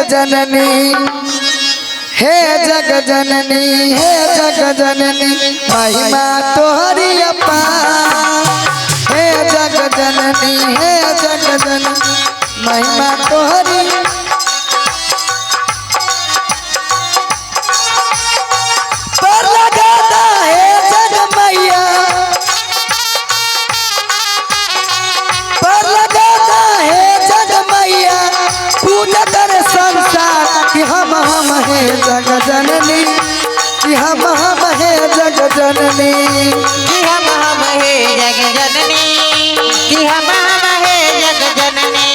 जननी हे जग जननी हे जग जननी महिमा तोहरी अपार। हे जग जननी हे जग जननी महिमा तोहरी पर लगाता है जग मैया पर लगाता है जग मैया पूजा कर संसार कि हम है जग जननी कि हम है जग जननी कि हम है जग जननी कि हम है जग जननी।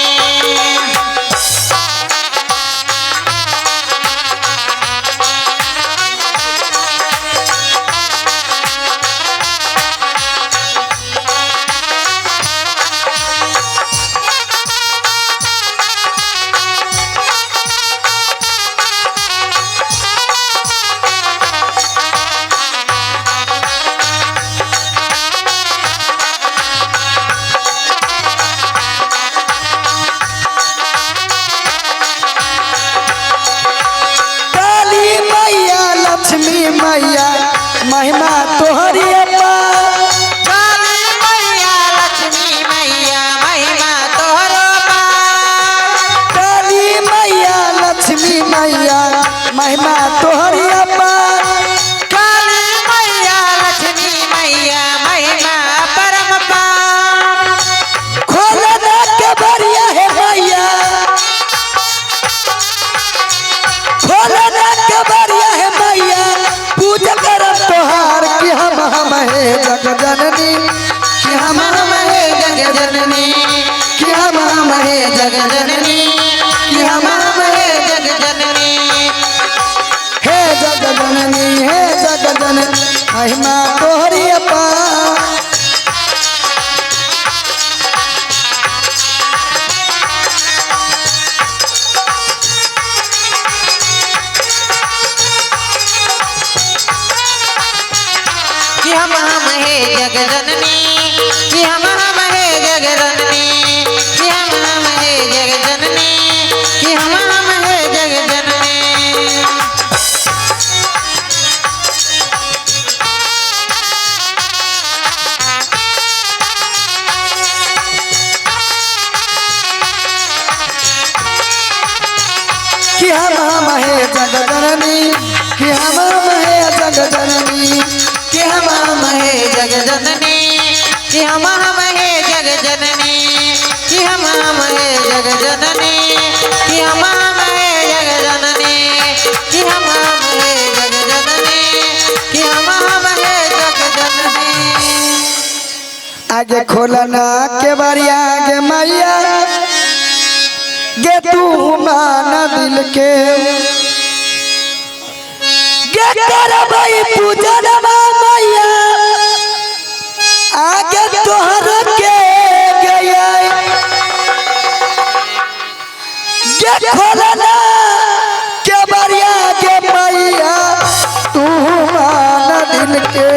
मैया महिमा तोहरी अपार। काली मैया लक्ष्मी मैया महिमा तोहरो पार। काली मैया लक्ष्मी मैया महिमा तोहरी अपार। काली मैया लक्ष्मी मैया महिमा परम पार। खोलना के बरिया है मैया खोलना के बरिया है मैया पूजा करम तोहार कि हम है जग जननी कि हम है जग जननी कि हम है जग जननी कि हम है जग जननी हे जग जननी हे जग जननी महिमा तोहरी अपार। कि हम है जग जननी कि हम है जग जननी कि हम है जग जननी कि हम है जग जननी। कि हम है जग जननी कि हम है जग जननी कि हम है जग जननी कि हम है जग जननी कि हम है जग जननी कि हम है जग जननी कि हम है जग जननी कि हम है जग जननी। आगे खोलना के बारिया गे मैया गे तू माना दिल के गे तेरा भाई पूजन मैया आगे तोहर के गया गे खोलना के बारिया गे मैया तू माना दिल के।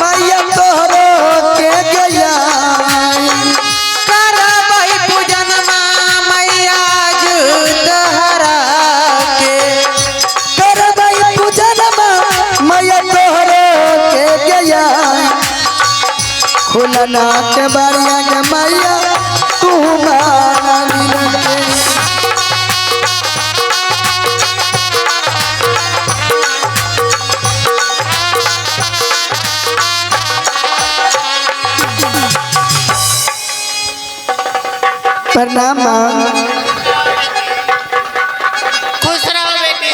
मैया तोहरो के गया करबई पूजन मैया जुतहरा के करबई पूजन मैया तोहरो के गया खुलना के बारिया के मैया तू माना दिल के। प्रणाम खुश रहो बेटी।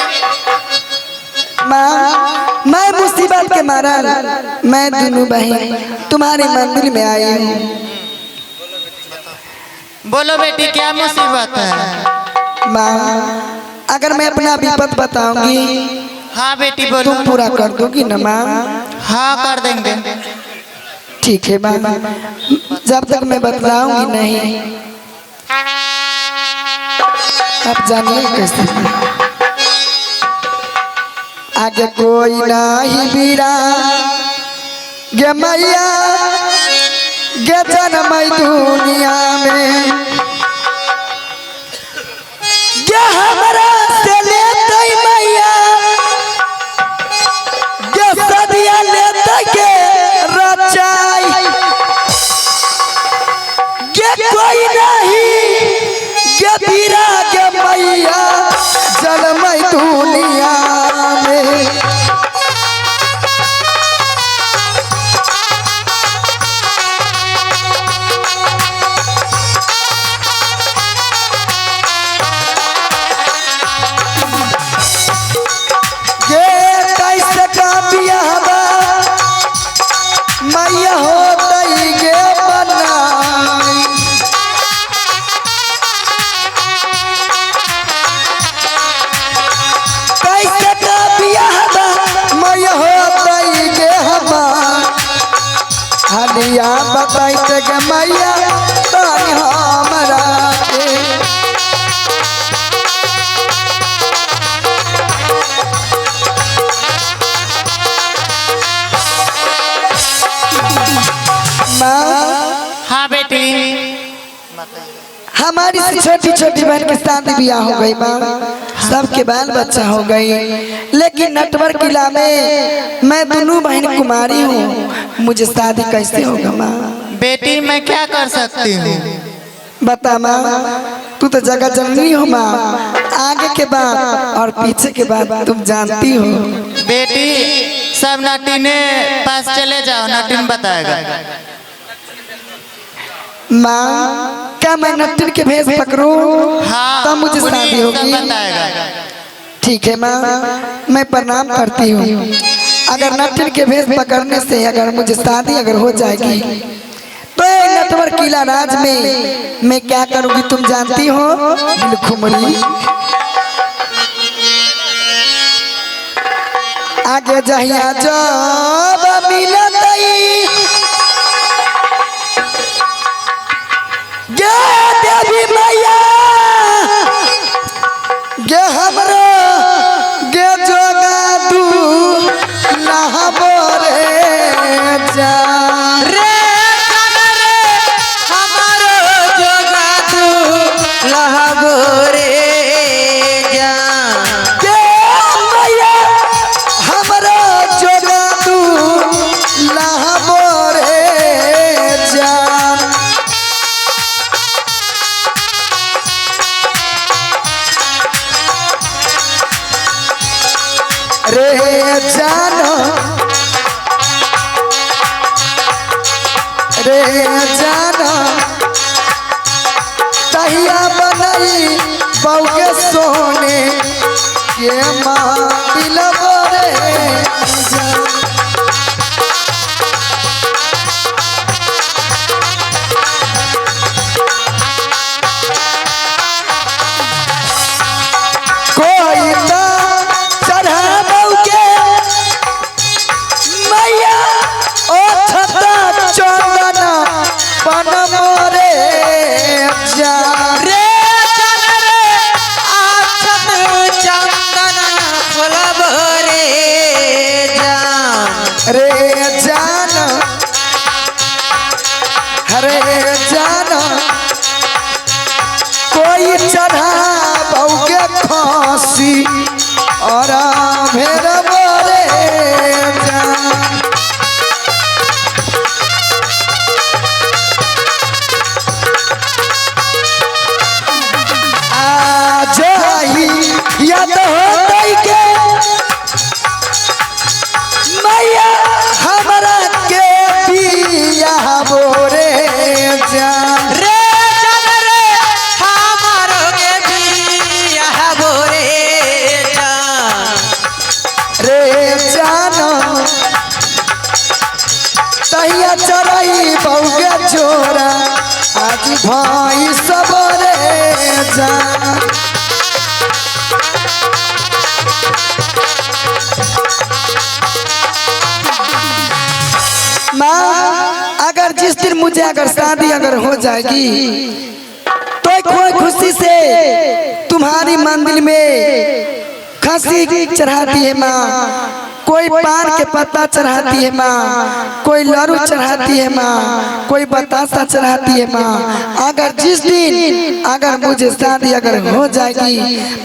माँ मैं मुसीबत के मारा मैं दोनों बहन तुम्हारे मंदिर में आई हूँ। बोलो बेटी क्या मुसीबत है। माँ अगर मैं अपना विपत बताऊंगी हाँ बेटी बोलो। तुम पूरा कर दोगी ना माँ। हाँ कर देंगे। ठीक है माँ, जब तक मैं बतलाऊंगी नहीं आप जानिए कैसे। आगे कोई नहीं बीरा गे मैया गे जन्म दुनिया में गे हमरा से लेते मैया गे सदिया लेते के रचाई गे कोई नहीं गे बीरा गे मैया जन्म दुनिया में। मैया हो तई गे बनाई कैसे का बियाह मैया हो तई गे हमार हलिया बताइते गे मैया तनी हमरा के। हाँ बेटी, हमारी से छोटी छोटी बहन के शादी ब्याह हो गई माँ, सबके बाल बच्चा हो गई, लेकिन नटवर किला में मैं दोनों बहन कुमारी हूँ, मुझे शादी कैसे होगा माँ? बेटी मैं क्या कर सकती हूँ? बता माँ, तू तो जगह जननी हो माँ, आगे के बात और पीछे के बात तुम जानती हो। बेटी सब नटीने पास चले जाओ, नटीन बताएगा। माँ क्या मैं नट्टिन के भेष पकड़ूं? हाँ, तब मुझे शादी होगी। ठीक है माँ, मैं प्रणाम करती हूँ। अगर नट्टिन के भेष पकड़ने से अगर मुझे शादी अगर हो जाएगी तो नटवर किला राज में मैं क्या करूँगी तुम जानती हो? दिलखुमरी आगे जहिया जब मिलतई गे देवी मैया गे हमरो गे जोगा तू नहबो रे जा रे हमारो जोगा तू लहबो रे जा गे मैया हमरो जोगा तू नहबो रे जा। रे जानो रे जानो तहिया बनई बहू के सोने के माँ दिलबो रे जा। कोई तो चढ़ाबो के मैया ओ छता चंदन बन मोरे जा रे आछत चंदन फुलबो रे जा रे जान हरे जान कोई चढ़ाबो के फांसी और भेर मोरे जा। आज ही याद होतई के मैया हमरा के बियाह बोरे जा रे हमारो के बियाह बोरे जा रे जानो तहिया चढ़ई बहू के जोरा आज भाई सब रे जा। माँ मुझे अगर शादी अगर हो जाएगी तो कोई खुशी से तुम्हारी मंदिर में खसी चढ़ाती है माँ, कोई पान के पत्ता चढ़ाती है माँ, कोई लड्डू चढ़ाती है माँ, कोई बतासा चढ़ाती है माँ। अगर जिस दिन अगर मुझे शादी अगर हो जाएगी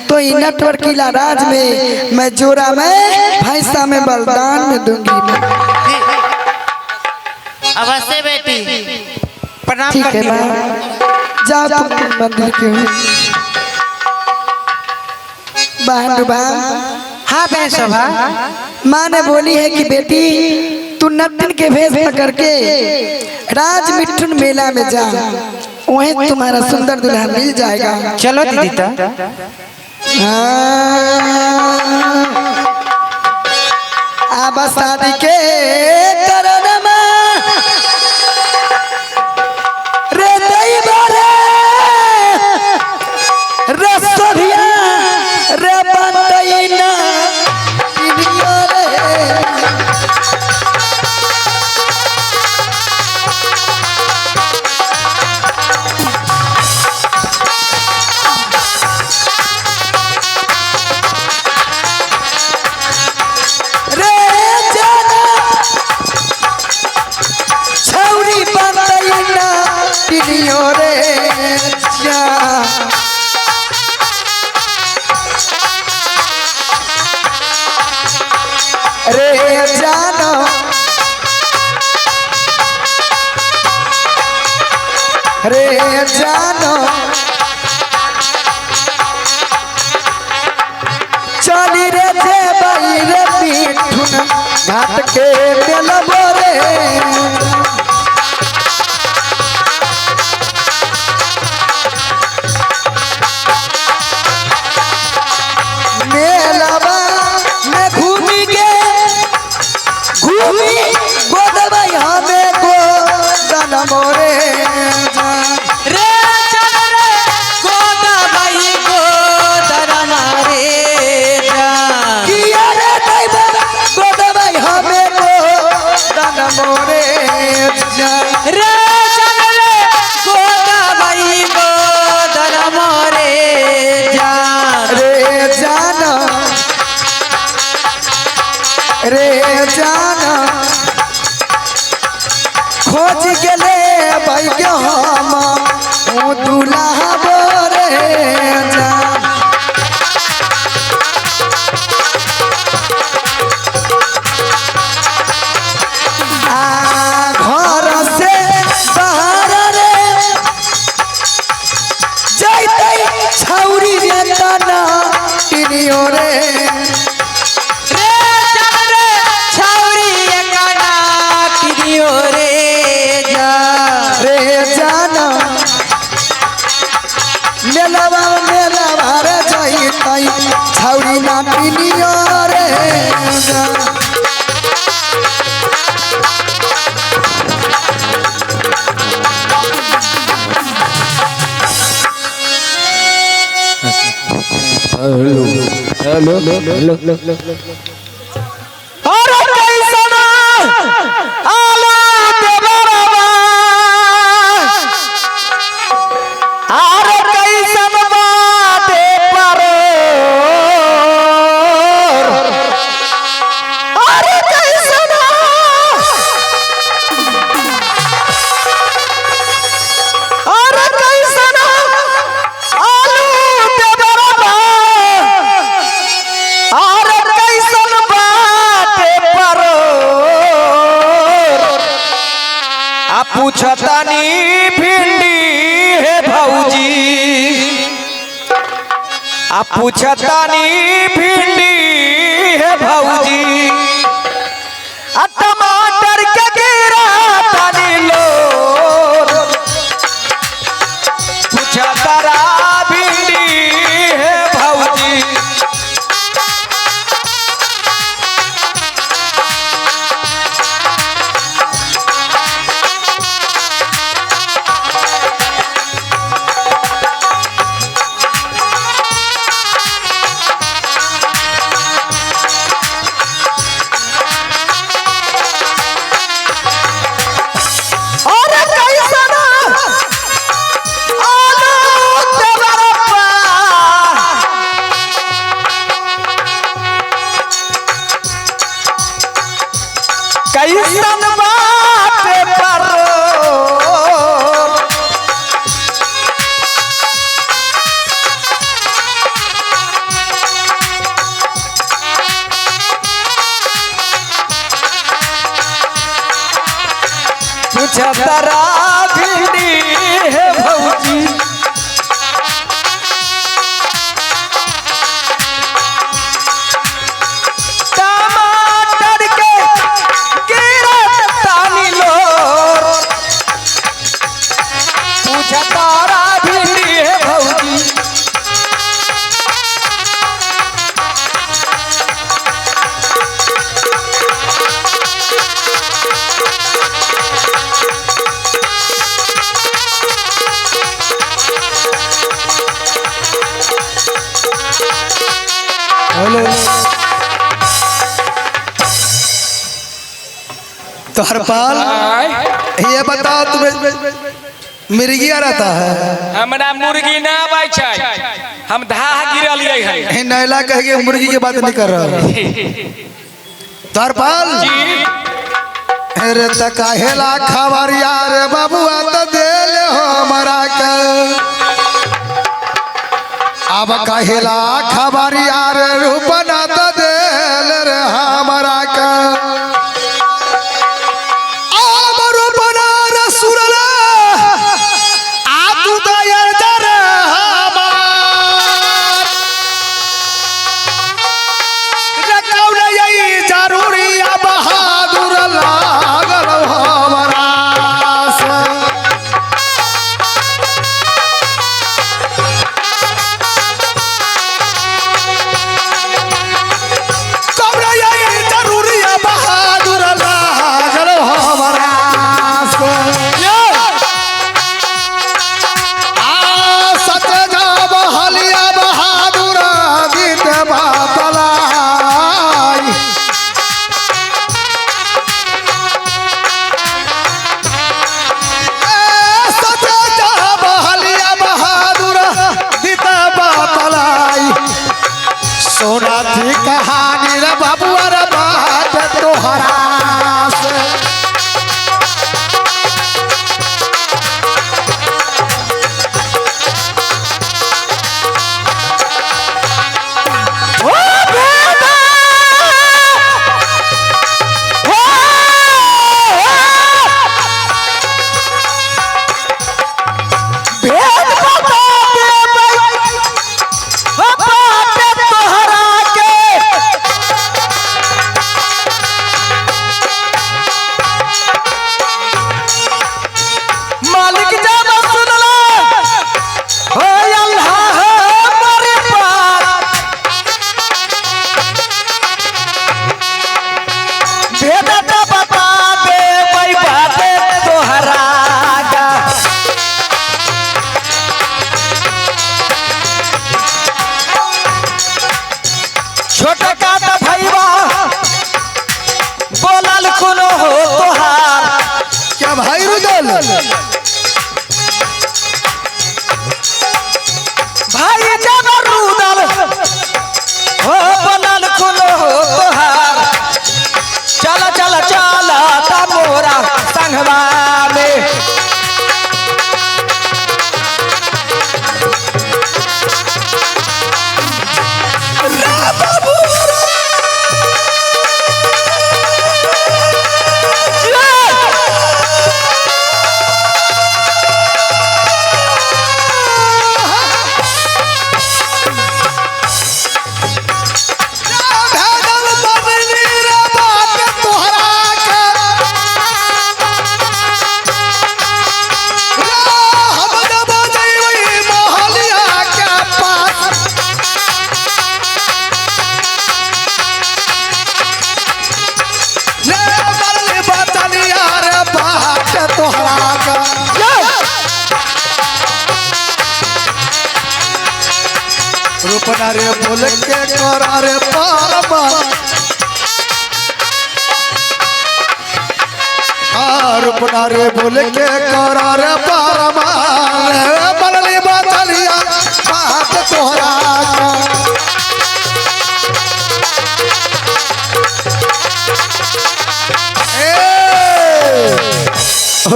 तो नटवर किला राज में मैं जोरा में भैंसा में बलिदान में दूंगी। अवश्य बेटी, प्रणाम ठीक है करती हूँ। माँ, जाओ तुम मंदिर के बहन बहन। हाँ बहन शोभा, माँ ने बोली है कि बेटी तू नटन के भेष पकड़ के राज मिठुन मेला में जा, वहीं तुम्हारा सुंदर दुल्हा मिल जाएगा। चलो दीदी तो। अब शादी के करनमा रे दई बारे रसोभिया रे बंतईना इनियो रे। रे जानो चली रे जे बाई रे मिठुन घाट के बेलबो रे। मेलबा में घूमी गोदबाई हमें को दनमो रे। रे जाना खोज गेले भाई हम दूल्हा बोरे जान। घर से बाहर रे जाते छौरी जना इनियो रे। छौरी ना पिनियो रे। हेलो हेलो हेलो अरे कैसना आला देवरवा अरे कैसन बाते परो अरे कैसना अरे कैसना आलू देवरवा अरे कैसन बाते परो आ पूछतानी भिंडी हे भौजी आ पूछतानी भिंडी है भौजी आ टमाटर के गिरा तानी लो पूछतारा भिंडी है भौजी। पूछा तारा भिंडी है भौजी टमाटर के गिरा तानी लोर पूछा तारा भिंडी है भौजी तो हरपाल ये बताओ तुम्हें मिर्गिया रहता है हमरा मुर्गी ना आबै छै हम धाह गिरलिए है नैला कह के मुर्गी की बात नहीं कर रहा तो हरपाल अरे तकाहेला खबरिया रे बाबुआ तो दे ले हो हमरा के अब कहेला खबरिया रे रूपना तो दे ले रे हमरा के सोना थी कहानी रे बाबुआ रे बात तोहरा से ओ बेटा ओ भेद बता भाई रुदल भाई जब रुदल हो बनल कुलो हो तोहार चला चला चला ता मोरा संगवा में रूपना रे बोल के करा रे पारमा रूपना रे बोल के करा रे पारमा बनली बतलिया बात तोहरा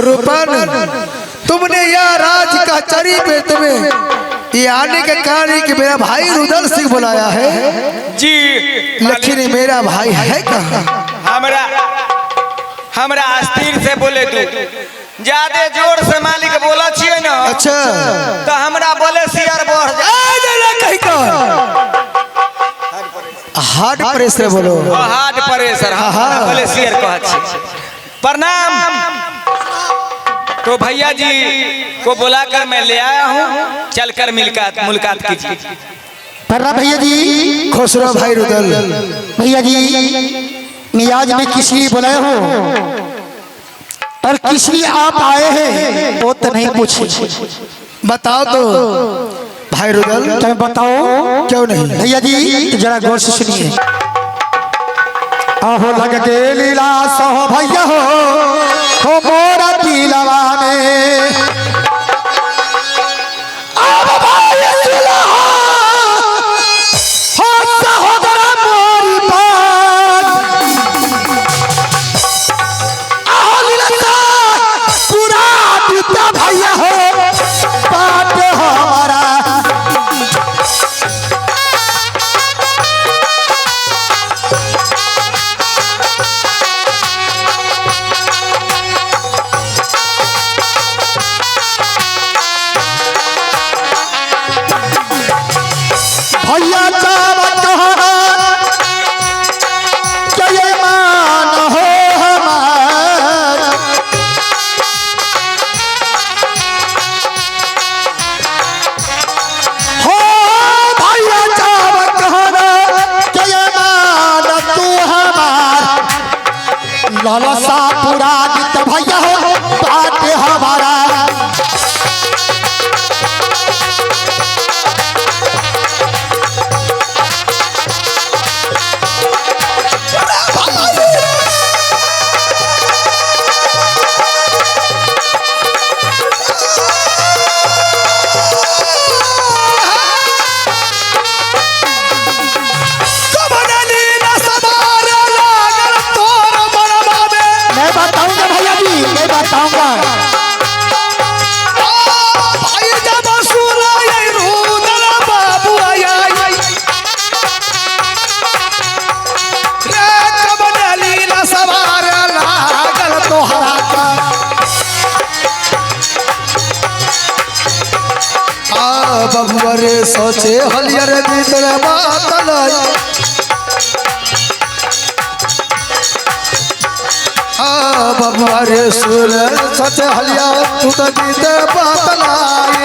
रूपन तुमने यह राज का चरी पे तुम्हें ये आने के कारण कि मेरा भाई रुदल सिंह बुलाया है जी लेकिन मेरा भाई है कहाँ हमरा अस्थिर से बोले तू ज्यादा जोर से मालिक बोला छिए ना अच्छा तो हमरा बोले शेयर बढ़ हार्ट प्रेशर बोलो हार्ट प्रेशर हाँ बोले शेयर कह छी प्रणाम। तो भैया जी को बुलाकर मैं ले आया हूँ, चलकर मुलाकात कीजिए। पर्रा भैया जी, खुश रहो भाई रुदल। भैया जी मैं आज में किस लिए बुलाया हूँ और किस लिए आप आए हैं वो तो नहीं पूछे। बताओ तो भाई रुदल। तो बताओ क्यों नहीं भैया जी, जरा गौर से सुनिए। आहो लग के लीला सहो भैया हो मोरा दिलवा में अब भाई दिलवा हो सहोदरा मोरी बात आहो लीला पूरा बीता भैया हो बात हमारा भैया चावत जय मान हो हमार हो भैया चावत जय मान तू हमार लालसा पूरा गीत भैया हो बात हमारा बबुआ रे सोचे हलियर भीतर बातल बबुआ रे सुर सोचे हलिया तू तो भीतर बातल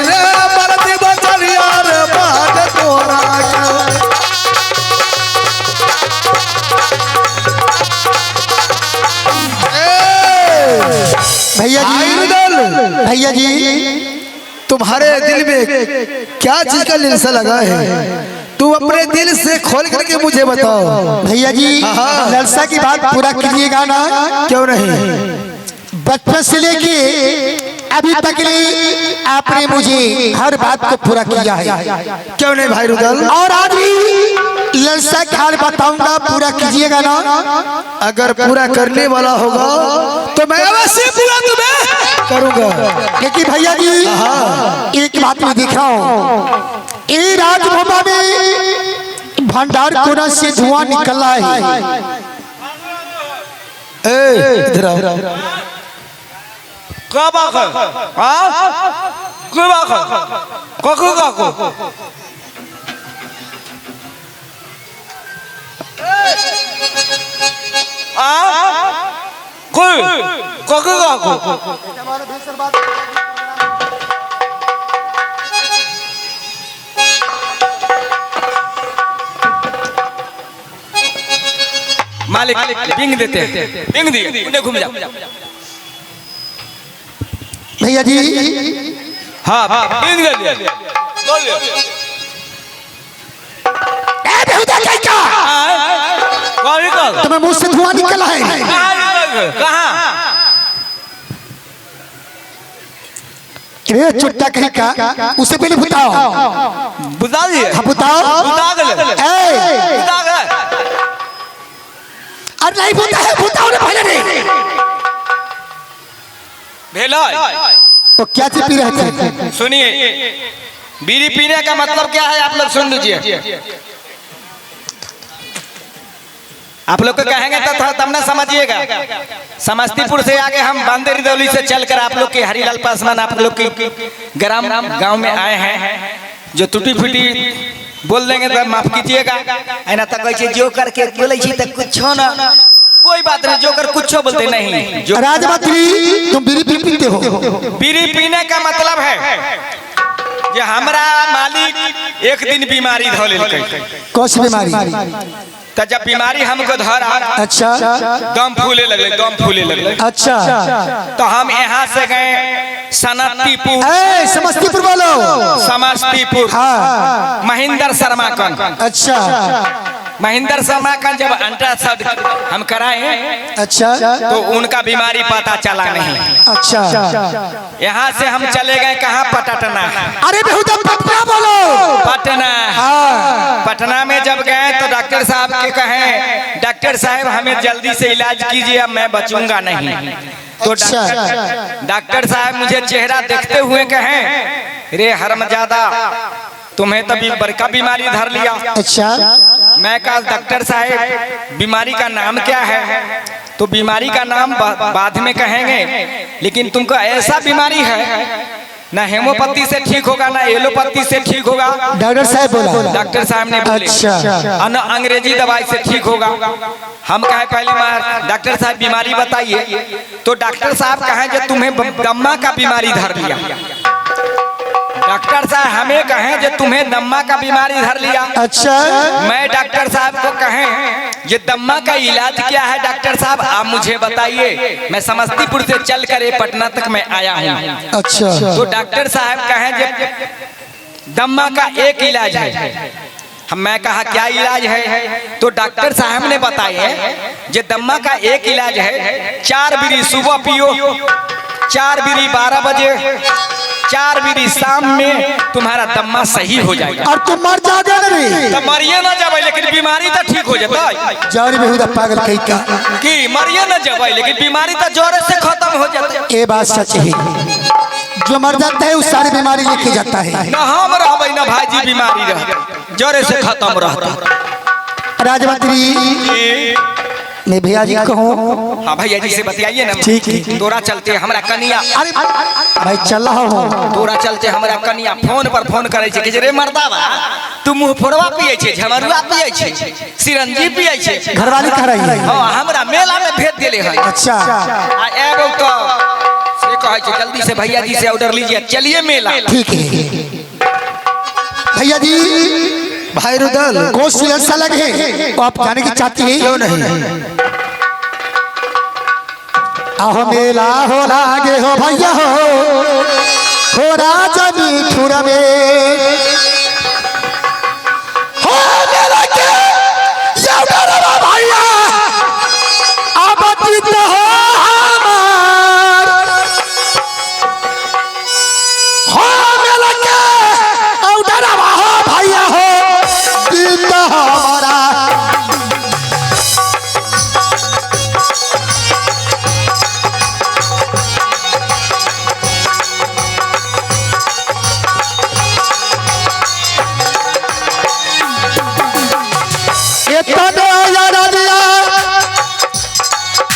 रे बरदी बचरिया रे बात तोरा भैया जी तुम्हारे दिल में क्या चीज का लिलसा लगा है? तू अपने दिल से खोल करके मुझे बताओ। भैया जी ललसा की बात पूरा कीजिएगा ना? क्यों नहीं? बचपन से लेके अभी तक आपने मुझे हर बात को पूरा किया है। क्यों नहीं भाई रुदल? और आज भी ललसा का हाल बताऊंगा, पूरा कीजिएगा ना? अगर पूरा करने वाला होगा तो मैं अवश्य पूरा तुम्हें करूंगा। लेकिन भैया जी एक बात मैं दिख रहा हूँ, ये राजभवन में भंडार कोना से धुआं निकल रहा है। इधर आओ। कब मालिक बिंग देते हैं, बिंग दिए उन्हें घूम जा भैया जी। हाँ बिंग दे दिया तुम्हें मुंह से धुआं निकला है। कहाँ चुट्टा कहीं का, उसे पहले बताओ। बुता दिए? हाँ बताओ। अरे नहीं बुता है, बताओ ना पहले नहीं। भेला तो क्या चीज पी रहे थे? सुनिए, बीड़ी पीने का मतलब क्या है आप लोग सुन लीजिए। आप लोग को कहेंगे तो तब ना समझिएगा। समस्तीपुर से आगे हम बांदेरी दौली से चलकर आप लोग के हरिलाल पासवान आप लोग के ग्राम गांव में आए हैं। जो टूटी फूटी बोल देंगे तो माफ कीजिएगा। ऐना तक जो करके बोले तो कुछ ना कोई बात नहीं, जो कर कुछ बोलते नहीं। जो राजमंत्री तुम बीड़ी पीते हो? बीड़ी पीने का मतलब है कि हमारा मालिक एक दिन बीमारी धो लेलकै। कौन सी बीमारी? तो जब बीमारी हमको धरा, अच्छा, दम फूले लगले। अच्छा, तो हम यहाँ से गए समस्तीपुर। समस्तीपुर बोलो। समस्तीपुर। हाँ। महेंद्र शर्मा कन। अच्छा, महेंद्र शर्मा कन जब अल्ट्रासाउंड हम कराए, अच्छा, तो उनका बीमारी पता चला नहीं। अच्छा, यहाँ से हम चले गए कहाँ? पटना। अरे बेहुदा पटना बोलो। पटना। हाँ। पटना में जब गए तो डॉक्टर साहब के कहे, डॉक्टर साहब हमें जल्दी से इलाज कीजिए, अब मैं बचूंगा नहीं। तो डॉक्टर साहब मुझे चेहरा देखते हुए कहे, रे हरमजादा तुम्हें तभी बड़का बीमारी धर लिया। अच्छा, मैं कहा डॉक्टर साहब बीमारी का नाम क्या है? तो बीमारी का नाम बाद में कहेंगे, लेकिन तुमको ऐसा बीमारी है ना हेमोपैथी से ठीक होगा ना एलोपैथी से ठीक होगा। डॉक्टर साहब बोला। डॉक्टर साहब ने बोले। अच्छा, ना अंग्रेजी दवाई से ठीक होगा। हम कहे पहले डॉक्टर साहब बीमारी बताइए। तो डॉक्टर साहब कहे जो तुम्हें दम्मा का बीमारी धर लिया। डॉक्टर साहब हमें कहें जो तुम्हें दम्मा का बीमारी धर लिया। अच्छा, मैं डॉक्टर साहब को कहें ये दम्मा का इलाज क्या है? डॉक्टर साहब आप मुझे बताइए, मैं समस्तीपुर से चलकर पटना तक मैं आया हूँ। अच्छा, तो डॉक्टर साहब कहें जो दम्मा का एक इलाज है। मैं कहा क्या इलाज है? तो डॉक्टर साहब ने बताया जो दम्मा का एक इलाज है, 4 बीड़ी सुबह पियो, 4 बीड़ी 12 बजे, 4 बीड़ी शाम में तुम्हारा दम्मा सही हो जाएगा। और तुम मर जाओगे नहीं? तो मरिए ना जाए लेकिन बीमारी तो ठीक हो जाता। जारी बेहुदा पागल कहीं का कि मरिए ना जाए लेकिन बीमारी तो जोर से खत्म हो जाता। ये बात सच है। जो मर जाता है उस सारी बीमारी लेके जाता है। ना हम रहबै ना भाईजी बीमारी रहता, जोरे से खत्म रहता। राजमंत्री मैं भैया जी कहूँ। हाँ भैया जी से बतियाइए ना। ठीक है। तोरा चलते हमारा कनिया, अरे भाई चल रहा हूँ। तोरा चलते हमारा कनिया फोन पर फोन करे छे कि रे मर्दावा तू मुंह फोड़वा पिए छे, झमरुआ पिए छे, सिरंजी पिए छे। घरवाली कह रही है। हां हमरा मेला में भेज देले है। अच्छा, आ एबो तो से कहे छे जल्दी से भैया जी से ऑर्डर लीजिए, चलिए मेला। ठीक है भैया जी। भाई रुदल को सिलसिला लगे तो आप जाने की चाहती है? क्यों नहीं? आहो मेला हो लागे हो भैया हो राजा मीठुर में हो मेला के यादरवा भैया अब जीत हो हमार हो मेला के यादरवा हो भैया हो जीत हमारा।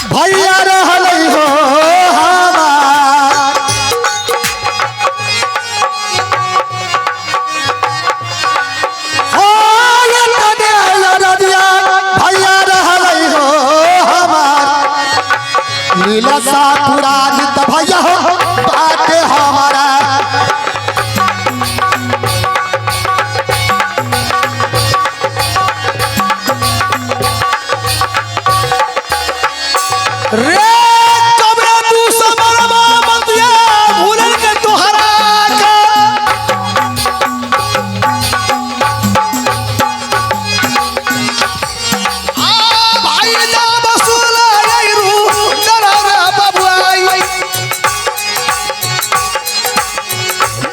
भैया रहल हो हमार भैया रहल हो हमार लीला सा पुरानी तो भैया हो बात हमारा। रे कबरे तू समरमा बतिया भूलन के तोहरा का आ भाई जा बसूल आइरू डरा बबुआई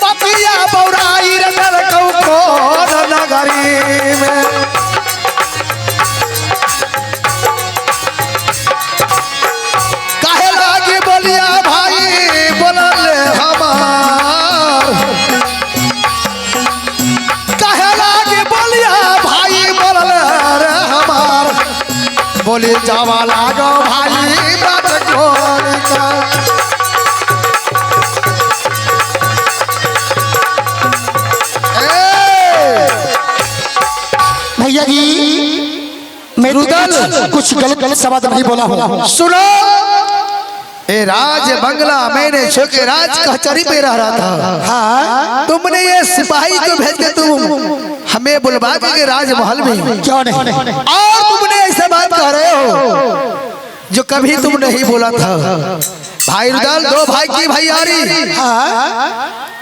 बतिया बौराई रे डर को नगरी में बोलिया भाई बोलल हमार कहे लागे बोलिया भाई बोलल रे हमार खोले जावा लागो भाई बात खोल का भैया जी मेरे कुछ गलत शब्द नहीं बोला हूँ। सुनो, ए राज बंगला मैंने छोके राज कचहरी पे रह रहा था। हाँ, तुमने ये सिपाही को भेज के तुम हमें बुलवा के राजमहल में, क्यों नहीं? और तुमने ऐसा बात कह रहे हो जो कभी तुम नहीं बोला था। भाई रुदल, दो भाई की भैयारी,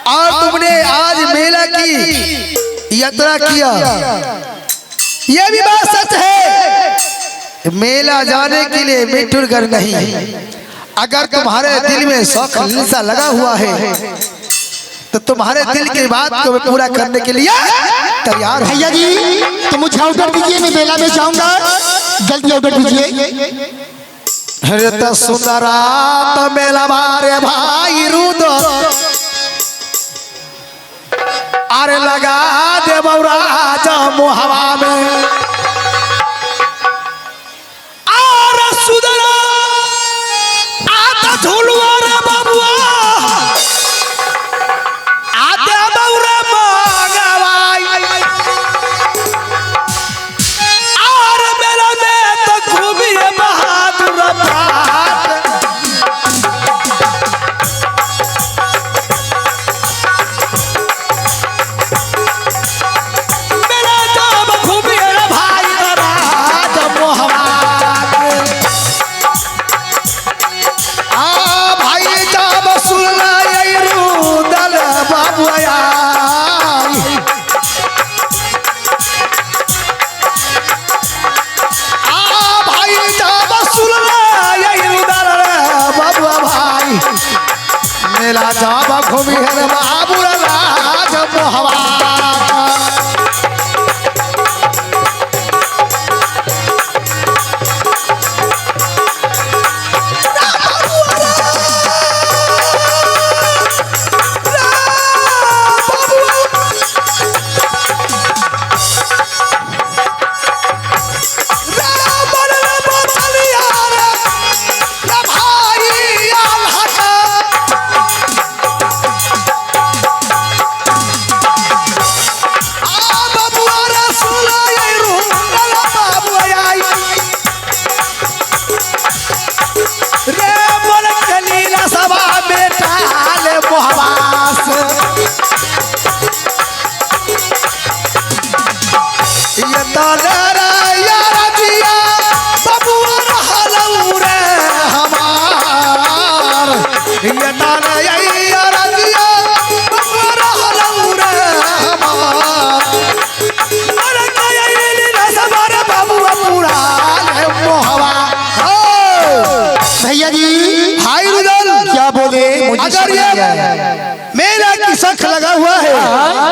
और तुमने आज मेला की यात्रा किया, ये भी बात सच है। मेला जाने के लिए मिटुरगढ़ नहीं, अगर तुम्हारे दिल में शौक हिंसा लगा हुआ है तो तुम्हारे दिल की बात को पूरा करने के लिए तैयार। भैया जी तो मुझे ऑर्डर दीजिए, मैं मेला में जाऊंगा, जल्दी ऑर्डर दीजिए। अरे तो सुंदरा तो मेला मारे भाई रुदो, अरे लगा दे बौराज मोहवा में, अरे सुंदरा आता झूलुआ रे बाबुआ, आते बौरा मंगवाई, और मेला में तो घूमिए बहादुर बात। मेला जब घूमिए रे भाई राज मोहवा, आ भाई जब सुनना ये रुदल बाबुआ, भाई जब सुनना ये रुदल बाबुआ भाई, मेला जब घूमी है बाबू राज मोहवा। भैया जी भाई रुदल, क्या बोले? मुझे अगर समझ ये नहीं आया। मेला की शख लगा हुआ है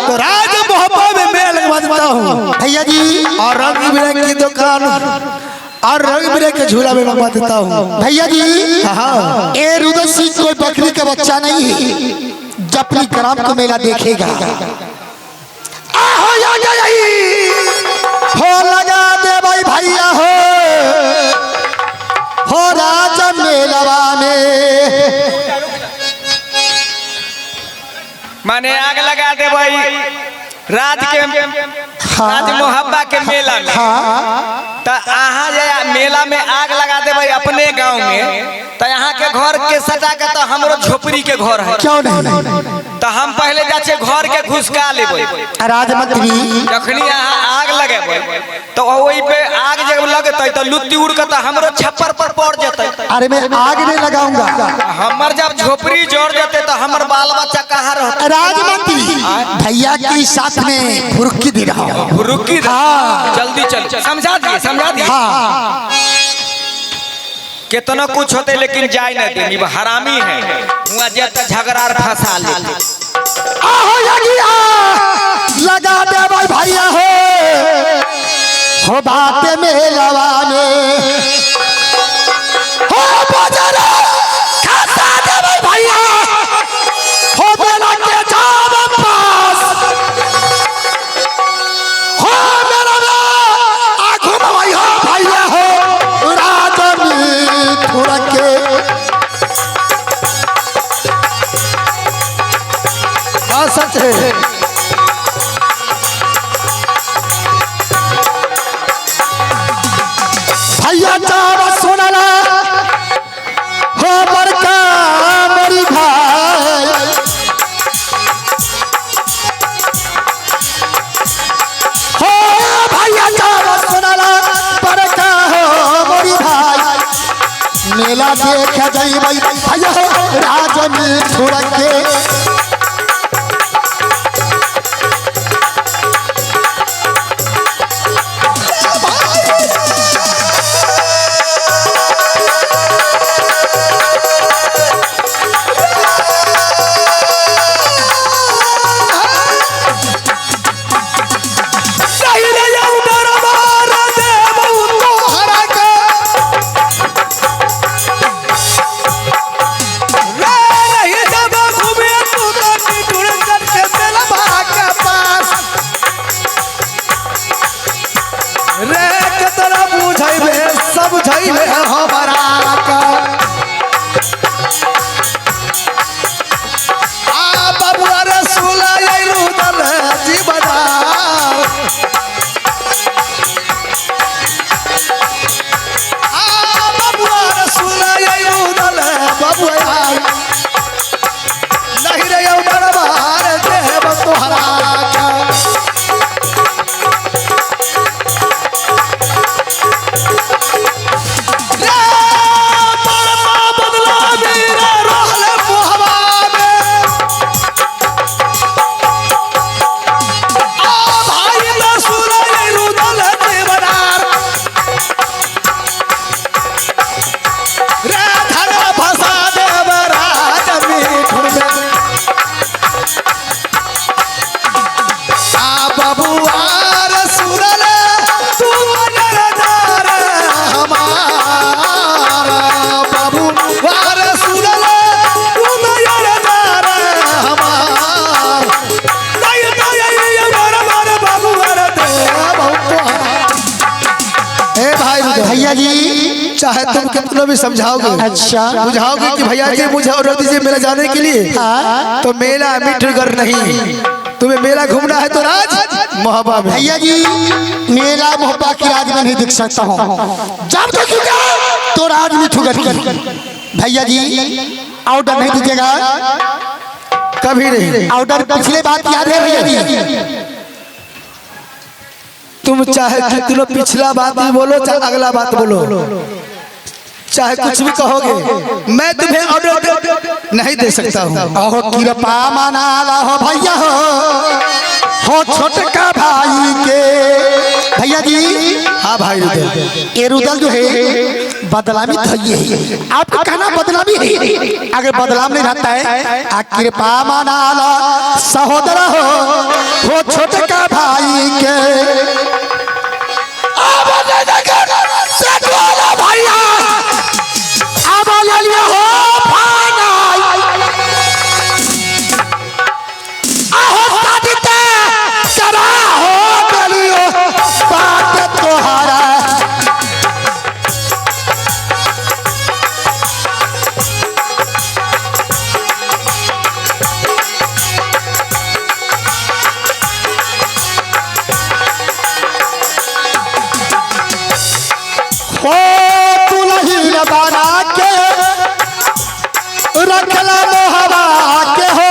तो राज मोहब्बा में मेला लगवा देता हूँ भैया जी और रंग बिरंग की दुकान और रंग बिरंग के झूला में लगवा देता हूँ। भैया जी हाँ, ए रुदल सिंह कोई बकरी का बच्चा नहीं है, जपली ग्राम को मेला देखेगा। आहो या हो लगा दे भाई भैया हो राज मेलवा में, माने आग लगा दे भाई राज के राज मोहब्बा के मेला में। तो अहाँ जे मेला में आग लगा दे भाई अपने गांव में, तो यहाँ के घर के सजा के तो हमरो झोपड़ी के घर है, क्यों नहीं? तो हम पहले जाचे घर के घुसका लेबै। राजमंत्री जखनी यहाँ आग लगेबै तो वही पे आग जब लगते तो लुत्ती उड़ के तो हमरो छप्पर पर पड़ जते। अरे मैं आग नहीं लगाऊंगा। हमर जब झोपड़ी जोड़ जाते तो हमर बाल बच्चा कहाँ रहते? राजमंत्री भैया के साथ में फुर्की दे रहा हूँ। रुकी जल्दी चल, समझा दिए समझा दिए। हाँ कितना कुछ होते लेकिन जाय न दे, हरामी है हुआ जत झगड़ा फंसा ले। आहो यगिया लगा दे भाई भैया हो बात में लवाने हो बजरा खाता दे भाई भैया हो मेला के जाम पास हो मेरा आँखों में भैया हो सच है। भैया चावा सुनला हो बड़का मेरी भाई हो भैया चावा सुनला बड़का हो मेरी भाई मेला देख जइबै भैया राज मिठुर के भैया जी चाहे तुम कितना भी समझाओगे, अच्छा बुझाओगे कि भैया जी मुझे ऑर्डर दीजिए मेला जाने के लिए, तो मेला मिठगर नहीं। तुम्हें मेला घूमना है तो राज मोहब्बा में। भैया जी मेला मोहब्बा की राज में नहीं दिख सकता हूँ, जब देखूंगा तो राज मिठुगर की। भैया जी ऑर्डर नहीं दीजिएगा कभी नहीं। ऑर्डर पिछले बात याद है भैया जी? तुम चाहे कितना पिछला बात भी बोलो चाहे अगला बात बोलो, चाहे कुछ भी कहोगे, मैं तुम्हें ऑर्डर नहीं दे सकता हूँ। अहो कृपा मना हो भैया हो छोटका भाई के। भैया जी हाँ भाई रुदल, ये रुदल जो है बदलामी थई है, आपका कहना बदलामी है। अगर बदलाम नहीं रहता है आ कृपा मना सहोदर हो छोटका भाई के। भैया अब ले हो बना के रखला मोहबा के हो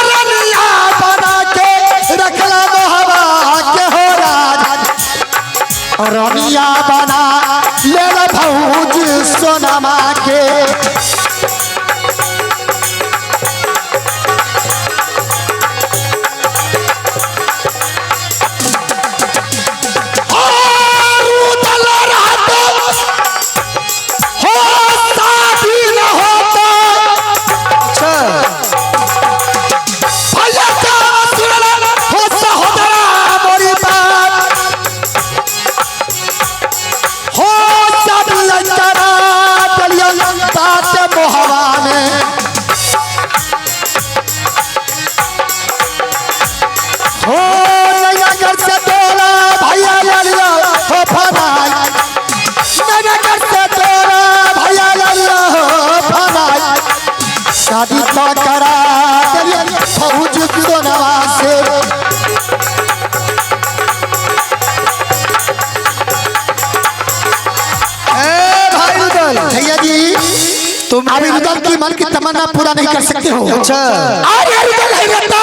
रनिया बना के रखला मोहबा के हो रनिया बना ले भौज सोनमा के। करा दिया फौज सोनवा से। भाई रुदल भैया जी तुम अभी रुदल की मन की तमन्ना पूरा नहीं कर सकते हो। अच्छा अरे रुदल है रहता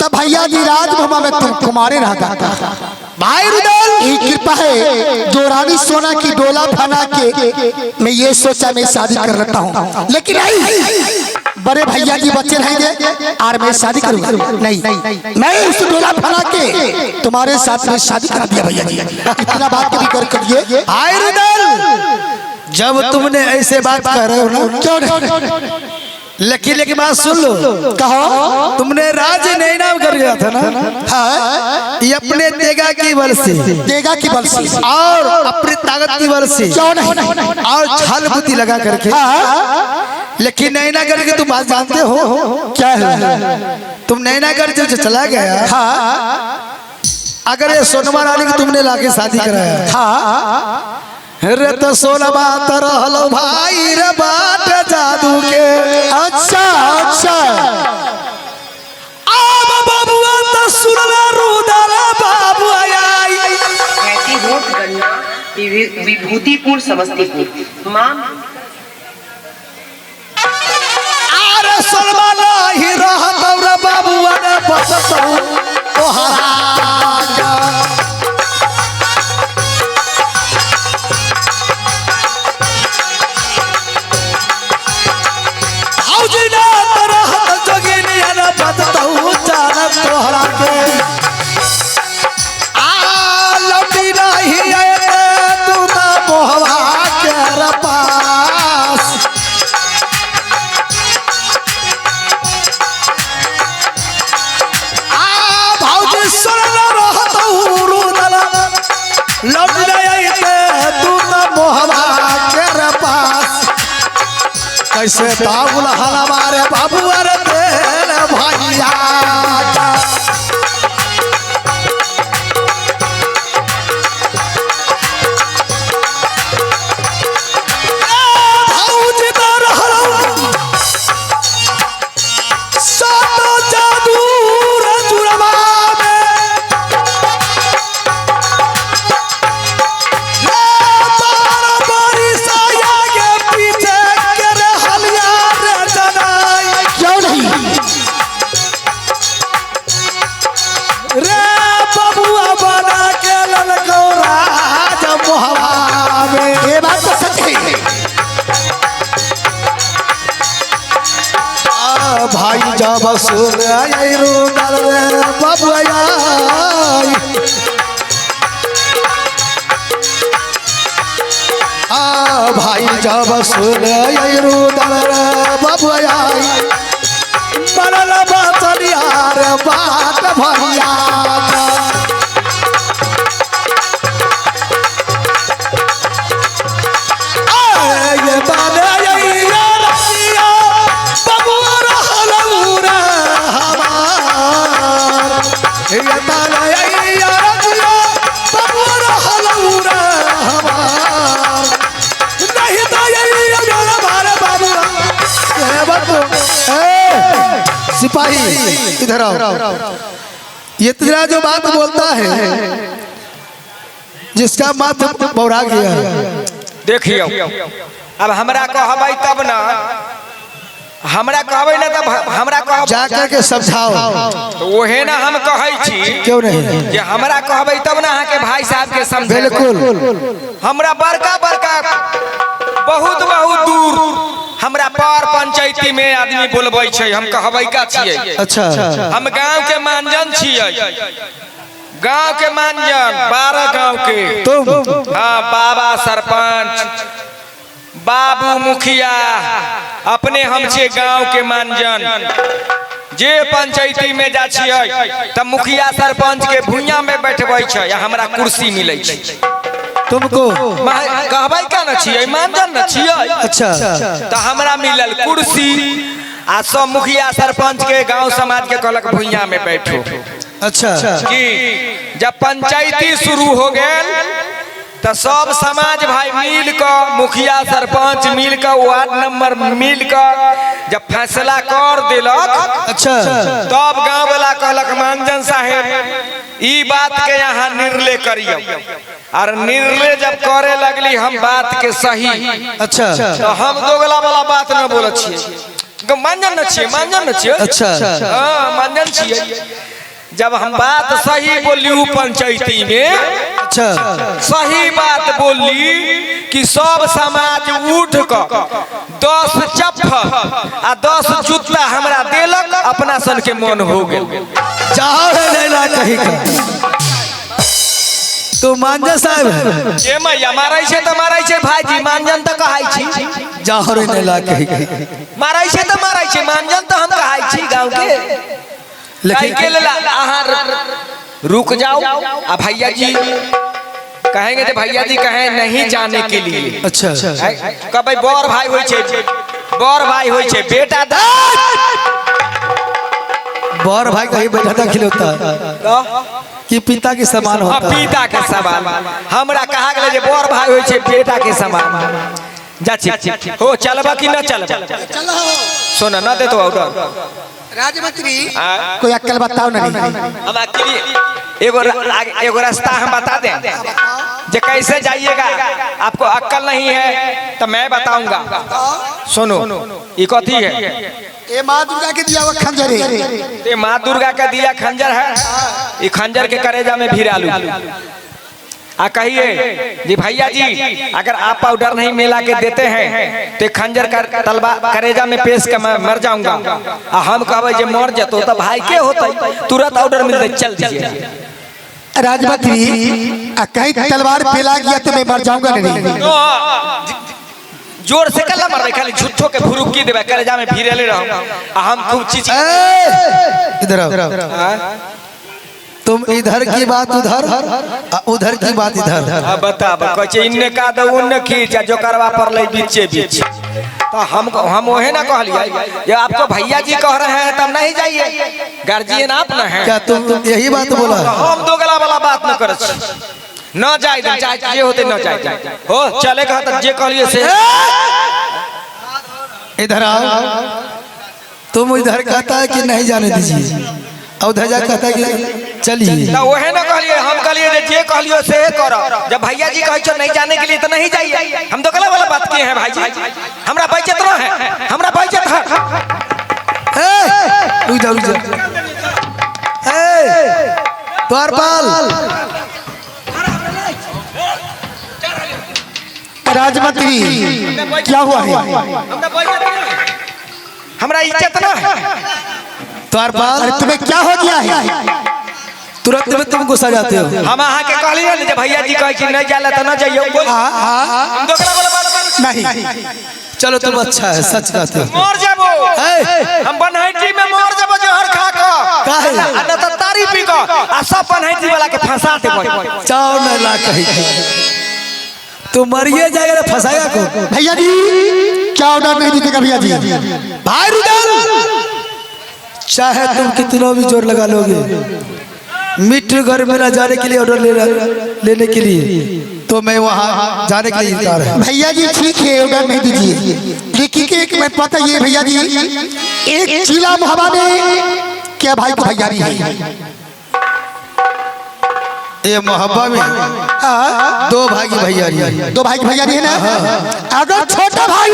तब भैया जी राजभवन में तुम कुमारे रहता था। भाई रुदल ये कृपा है जो रानी सोना की डोला बना के मैं ये सोचा मैं शादी कर लेता हूँ, लेकिन नहीं बड़े भैया जी बच्चे रहेंगे और मैं शादी करूंगा नहीं, मैं उस डोला बना के तुम्हारे साथ में शादी करा दिया भैया जी। इतना बात कभी कर करिए। भाई रुदल जब तुमने ऐसे बात कर रहे हो ना, क्यों नहीं लेकिन बात सुन लो, कहो तुमने राज नहीं नाम कर गया था ना। हाँ ये अपने तेगा की बल से देगा की बल से और अपनी ताकत की बल से क्यों नहीं और छल बुद्धि लगा करके, लेकिन नैना करके तुम बात जानते हो क्या है तुम नैना कर जो चला गया। हाँ अगर ये सोनमा रानी को तुमने लाके शादी कराया, हाँ रे तो सोनमा तरहलो भाई रे बात जादू के। अच्छा अच्छा आब बाबुआ तो सुनला रुदल बाबू आई। कहती होठ गन्ना विभूतिपुर समस्तीपुर माँ अरे सोनमा नहीं रहत रे बाबुआ ने बसतो ओहारा तोहरा के लौटी नहीं तू ना मोहवा के पास। भौजी सुन रहत रुदल लौटी नहीं तू ना मोहवा के पास। कैसे बाबुल हमारे बाबू अरे तेल भैया भाई जब सुन आई रुदल रे बाबू आई। भाई जब सुन आई रुदल रे बाबू आई। बनल बतलिया रे बात भैया सिपाही इधर आओ। ये तेरा जो बात बोलता है जिसका माथा बौरा गया है, देखियो अब हमरा कहबै तब ना, हमरा कहबै ना तब हमरा कहब जाकर के समझाओ। तो ओहे ना हम कहै छी। क्यों नहीं जे हमरा कहबै तब ना अहाँ के भाई साहब के समझे। बिल्कुल हमरा बड़का बड़का बहुत बहुत दूर हमरा पार पंचायती में आदमी बोलबै छै, हम कहबै का छियै। अच्छा हम गांव के मानजन छियै, गांव के मानजन 12 गांव के तुम। हाँ बाबा सरपंच बाबू मुखिया अपने हम छे गांव के मानजन। जे पंचायती में जा छियै तब मुखिया सरपंच के भुइयां में बैठबै छै, हमरा कुर्सी मिलै छै। तुमको कहबै का न छियै, मानजन न छियै। अच्छा तो हमरा मिलल कुर्सी आ सब मुखिया सरपंच के गांव समाज के कहलक भुइयां में बैठो। अच्छा कि जब पंचायती शुरू हो गेल तो सब समाज भाई मिल कर, मुखिया सरपंच मिल कर, वार्ड नंबर मिल कर जब फैसला कर दिलक, अच्छा तब गांव वाला कहलक मंजन साहेब ई बात के यहाँ निर्णय करियो। और निर्णय जब करे लगली हम बात के सही, अच्छा तो हम दोगला वाला बात न बोले छिए, मंजन न छिए, मंजन न छिए, अच्छा हाँ मंजन छिए। जब हम बात सही बोली पंचायती में, अच्छा सही बात बोली कि सब समाज उठ कर 10 चप्पल आ 10 जूता हमरा देलक, अपना सन के मन हो गेल। जाओ रे लैला कही का तो मांझा साहब जे मैया मारै छै त मारै छै भाईजी, मांजन त कहै छी। जाओ रे लैला कही मारै छै त मारै छै, मांजन त हम कहै छी गांव के। लेकिन के लेल अहाँ रुक जाओ। आ भैया जी कहेंगे तो भैया जी कहें नहीं जाने के लिए, अच्छा कब बड़ भाई होय छै, बड़ भाई होय छै, बेटा बड़ भाई कहीं बैठा खिलौता कि पिता के समान होता, पिता के समान। हमरा कहा गेल जे बड़ भाई होय छै बेटा के समान। जा छी हो चलबा कि न चलबा? सुन न दे तो ऑर्डर राजमंत्री कोई अक्ल बताओ नहीं। हम अकेले एगो रास्ता हम बता दें जे कैसे जाइएगा। आपको अक्ल नहीं है तो मैं बताऊंगा, सुनो। ये कथी है? ये माँ दुर्गा के दिया हुआ खंजर है। ये माँ दुर्गा का दिया खंजर है। ये खंजर के करेजा में भिरालू। आ कहिए जी भैया जी अगर आप पाउडर नहीं मिला के देते हैं तो खंजर का तलवा करेजा में पेश कर मैं मर जाऊंगा। आ हम कहबे जे मर जतो तो भाई के होते, तुरंत ऑर्डर मिलते चल दीजिए। राजमंत्री कहीं तलवार पेला गया तो मैं मर जाऊंगा नहीं। जोर से कल्ला मर खाली झूठो के फुरुकी देबे करेजा में भिरेले रहूं। आ हम खूब चीज इधर आओ। तुम इधर की बात उधर, उधर की बात इधर। बता कहे इन्ने का दो उन्ने खींच जो करवा पर ले बीचे बीच। तो हम ओहे ना कहलिए ये आपको भैया जी कह रहे हैं तब नहीं जाइए, गार्जियन आप ना है क्या तुम यही बात बोला? हम दोगला वाला बात न करे, न जाए चाहे जे होते न जाए हो चले कहा तक जे कहलिए से। इधर आओ। तुम इधर कहता है कि नहीं जाने दीजिए, और उधर जा कहता है कि चलिए। तो ओहे ना कहलिए, हम कहलिए जे कहलियो से करो। जब भैया जी कहे छो नहीं जाने के लिए तो नहीं जाइए। हम दोगला वाला बात किए हैं भाई जी, हमरा बेइज्जत न है, हमरा बेइज्जत है। रुक जा रुक जा। द्वारपाल राजमंत्री क्या हुआ है? हमरा इज्जत न है। द्वारपाल तुम्हें क्या हो गया है? तुरंत में तुम गुस्सा जाते हो। हम अहाँ के कहलिए न जे भैया जी कहे कि नहीं जाला तो न जाइयो। हम दोगला वाला बात नहीं चलो तुम अच्छा है, सच कहते हो। मर जाबो, हम बनहैटी में मर जाबो जहर खा के। काहे? न त तारी पी के आ सब बनहैटी वाला के फंसा देबो। चाव न ला कही तो मरिए जाएगा, फंसाएगा को। भैया जी क्या ऑर्डर नहीं दीजिएगा भैया जी? भाई रुदल चाहे तुम कितना भी जोर लगा लोगे, मित्र घर मेरा जाने के लिए ऑर्डर लेने के लिए तो मैं वहाँ जाने के लिए इंतजार है। भैया जी ठीक है ऑर्डर नहीं दीजिए, लेकिन एक मैं पता ये भैया जी एक जिला हवा में क्या भाई को भैयारी है? ये मोहब्बा में दो भाई की भैयारी है। दो भाई की भैयारी है ना? अगर छोटा भाई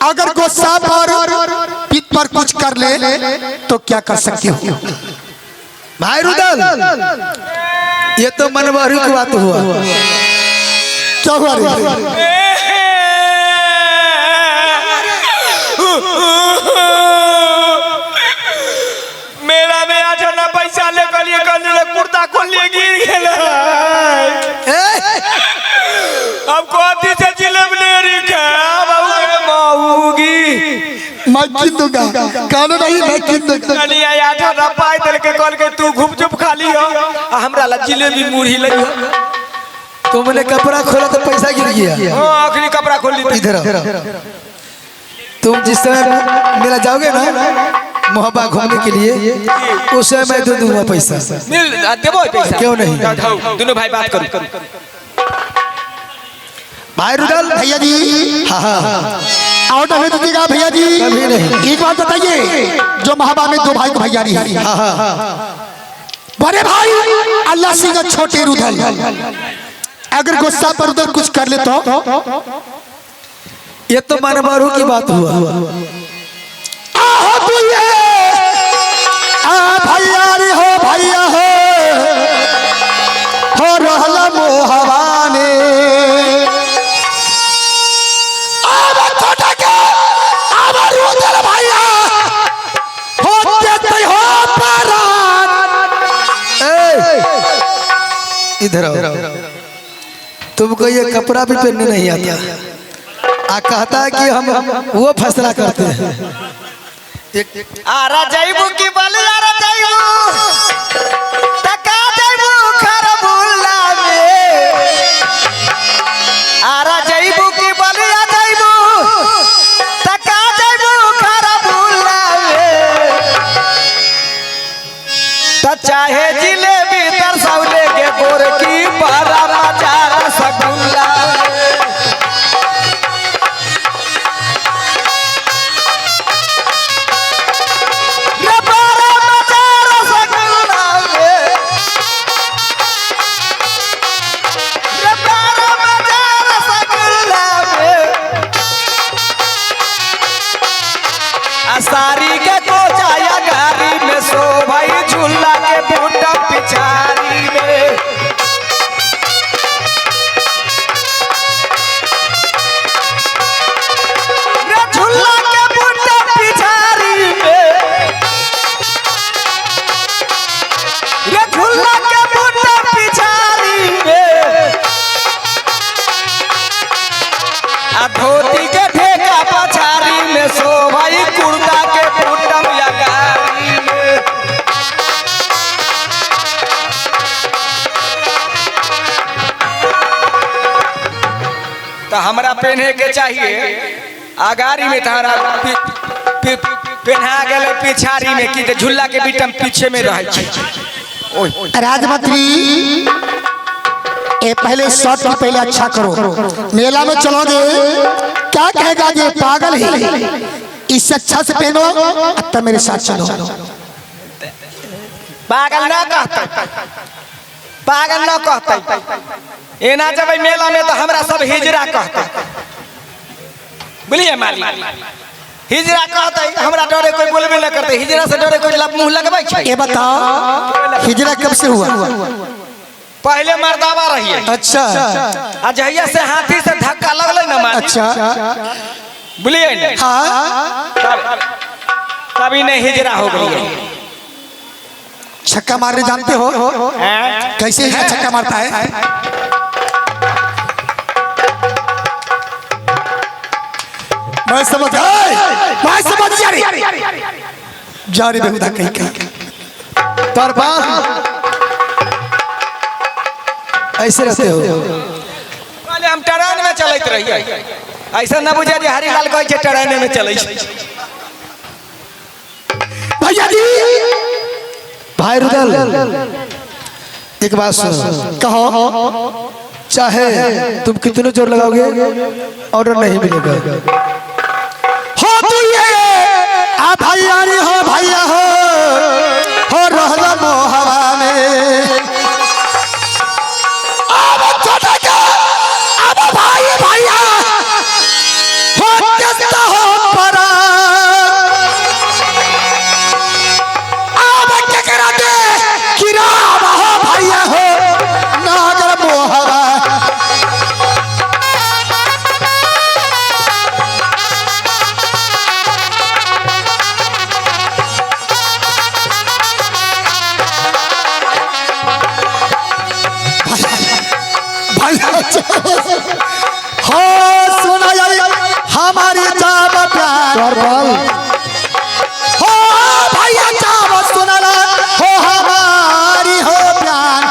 अगर गुस्सा पर पीठ पर कुछ कर ले तो क्या कर सकते हो? भाई रुदल ये तो मनवारी की बात हुआ। क्या हुआ रे? मेरा में आज ना पैसा ले गलिए गलिए कुर्ता खोल लिए गिर गेला। अब कोती से जिलेब ले रखा माऊगी मैं किन दूंगा, कानून नहीं मैं किन दूंगा। कलिया आठ ना पाई दल के कॉल के तू घुप चुप खा लियो। हमरा ला जिलेबी मुरही लइयो। तुमने कपड़ा खोला तो पैसा गिर गया। हां आखिरी कपड़ा खोल ली। इधर तुम जिस समय मेला जाओगे ना मोहब्बा घूमने के लिए, उस समय मैं दे दूंगा पैसा। मिल देबो पैसा। क्यों नहीं? दोनों भाई बात करो। भाई रुदल भैया जी हाँ हाँ आउट होने दीजिएगा भैया जी। कभी नहीं। एक बात बताइए, जो महाबा में 2 भाई को भैया नहीं, हाँ हाँ बड़े भाई अल्लाह सिंह छोटे रुदल, अगर गुस्सा पर उधर कुछ कर ले तो ये तो मनमारू की बात हुआ। आहो तू ये भैया रे हो रहला मोहवाने अब छोटा के अब रुदल भैया हो देते हो परान। इधर आओ। तुमको ये कपड़ा भी पहनने नहीं आता। कहता है कि हम वो फैसला करते हैं। आरा जाइबू की बल आरा जाइबू तका जाइबू खरबुल्ला में आरा जाइबू की बल आ जाइबू तका जाइबू खरबुल्ला में त चाहे जिलेबी तरसौले के गोर की पारा मचार सगुल्ला सारी के कोचाया गारी में सो भाई झूला के बूटा पिछारी में झूला के बूटा पिछारी में झूला के बूटा पिछारी में धोती के ठेका पछारी में सो भाई कुर्ता के बूटम या गारी में तो हमरा पहने के चाहिए आगारी में तारा पहना गए पिछारी में कि झूला के बीटम पीछे में रह राजमंत्री ये पहले शॉट की पहले अच्छा करो, मेला में चलोगे क्या कहेगा ये पागल है, इससे अच्छा से पहनो अब मेरे साथ चलो। पागल ना कहता पागल ना कहता ये ना जब मेला में तो हमरा सब हिजरा कहता बोलिए मालिक हिजरा कहता हमरा डरे कोई बोलबे ना करते हिजरा से डरे कोई मुंह लगबै छै। ये बताओ हिजरा कब से हुआ? पहले मर्दावा रही है। अच्छा अजहिया से हाथी से धक्का लगल ना मालिक अच्छा बोलिए ना हाँ तभी नहीं हिजरा हो गई है। छक्का मारने जानते हो? कैसे हिजरा छक्का मारता है? मैं समझ जा रही बेहुदा कहीं कहीं पर ऐसे रहते हो। पहले हम ट्रेन में चलते रहिए ऐसा ना बुझे जे हरिलाल कहै छै ट्रेन में चलै छै। भैया जी भाई रुदल एक बात सुनो, कहो चाहे तुम कितने जोर लगाओगे ऑर्डर नहीं मिलेगा। हो तू ये आ भैया रे हो रहला मोहवा में अब छोटा का अब भाई भैया हो देता हो परा अब क्या करा दे किरा हो भैया हो नागर मोहवा हो सुना हमारी जाब प्यार हो भैया जाब सुनला हो हमारी हो प्यार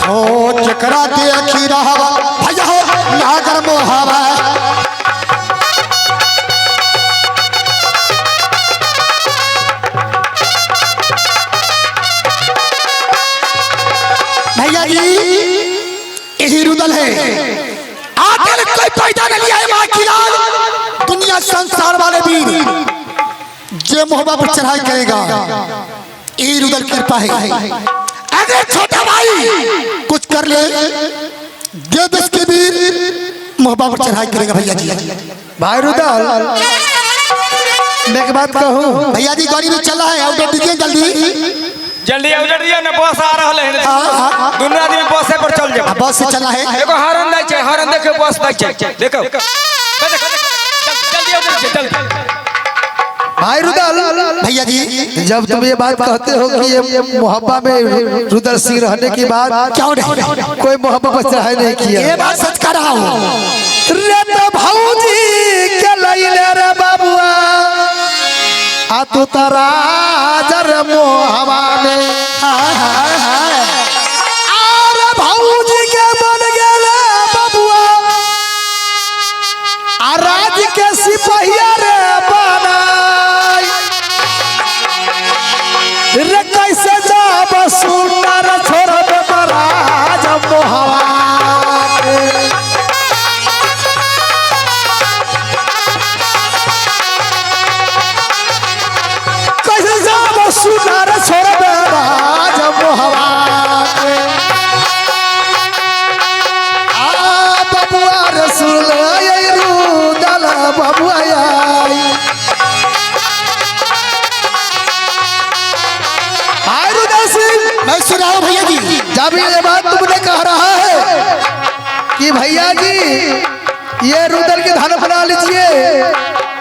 हो जकरा देखी रहवा भैया हो नागर मोहवा भैया जी यही रुदल है जो मोहब्बत पर चढ़ाई करेगा ये रुदल कृपा है। अगर छोटा भाई कुछ कर ले जो देश के वीर मोहब्बत पर चढ़ाई करेगा भैया जी। भाई रुदल मैं एक बात कहूँ, भैया जी गाड़ी में चला है ऑर्डर दीजिए जल्दी। जल्दी ऑर्डर दिया ना, बस आ रहा है। दोनों आदमी बस पर चल जाओ। बस से चला है। देखो हॉर्न दै छै, हॉर्न देखो बस दै छै, देखो जल्दी ऑर्डर जल्दी। भाई रुदल भैया जी जब तुम ये बात कहते हो कि ये मोहब्बत में रुदल सिंह रहने के बाद क्यों नहीं कोई मोहब्बत पर चढ़ाई नहीं किया, ये बात सच कह रहा हूँ। रे तो भौजी के लइले रे बाबुआ आ तू तारा जर मोहवा में अरे भौजी के बन गेले बाबुआ आ राज के सिपहिया रे बनाई रे कैसे जाब सुंदर छोड़ब राज मोहवा के। सुनार छोड़ राज मोहवा के आ बबुआ रसूल रुदल बबुआ भाई रुदल सिंह मैं सुना हूँ भैया जी। जब ये बात तुमने कह रहा है कि भैया जी ये रुदल के धन बना लीजिए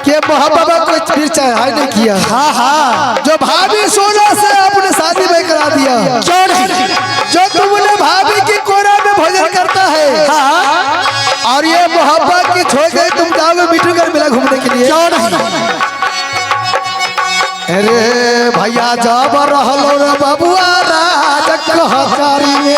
कि मोहब्बत कुछ भी चढ़ाई नहीं किया। हाँ हाँ जो भाभी सोना से अपने शादी में करा दिया, क्यों नहीं जो तुमने भाभी की कोरा में भोजन करता है हाँ और ये मोहब्बत की छोड़ गए तुम जाओगे मिठू कर मिला घूमने के लिए। क्यों नहीं अरे भैया जब रहलो रे बबुआ राज कहकारी में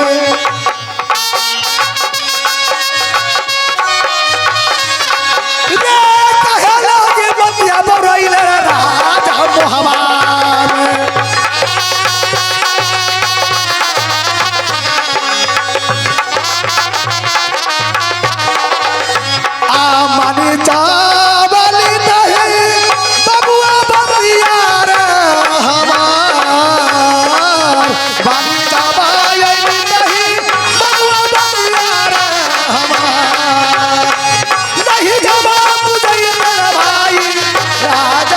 राज मोहब्बत आ मानी चावली नहीं बबुआ बबिया रे हमार मानी चावली नहीं बबुआ बबिया रे हमार नहीं जवाब मुझे मेरा भाई राज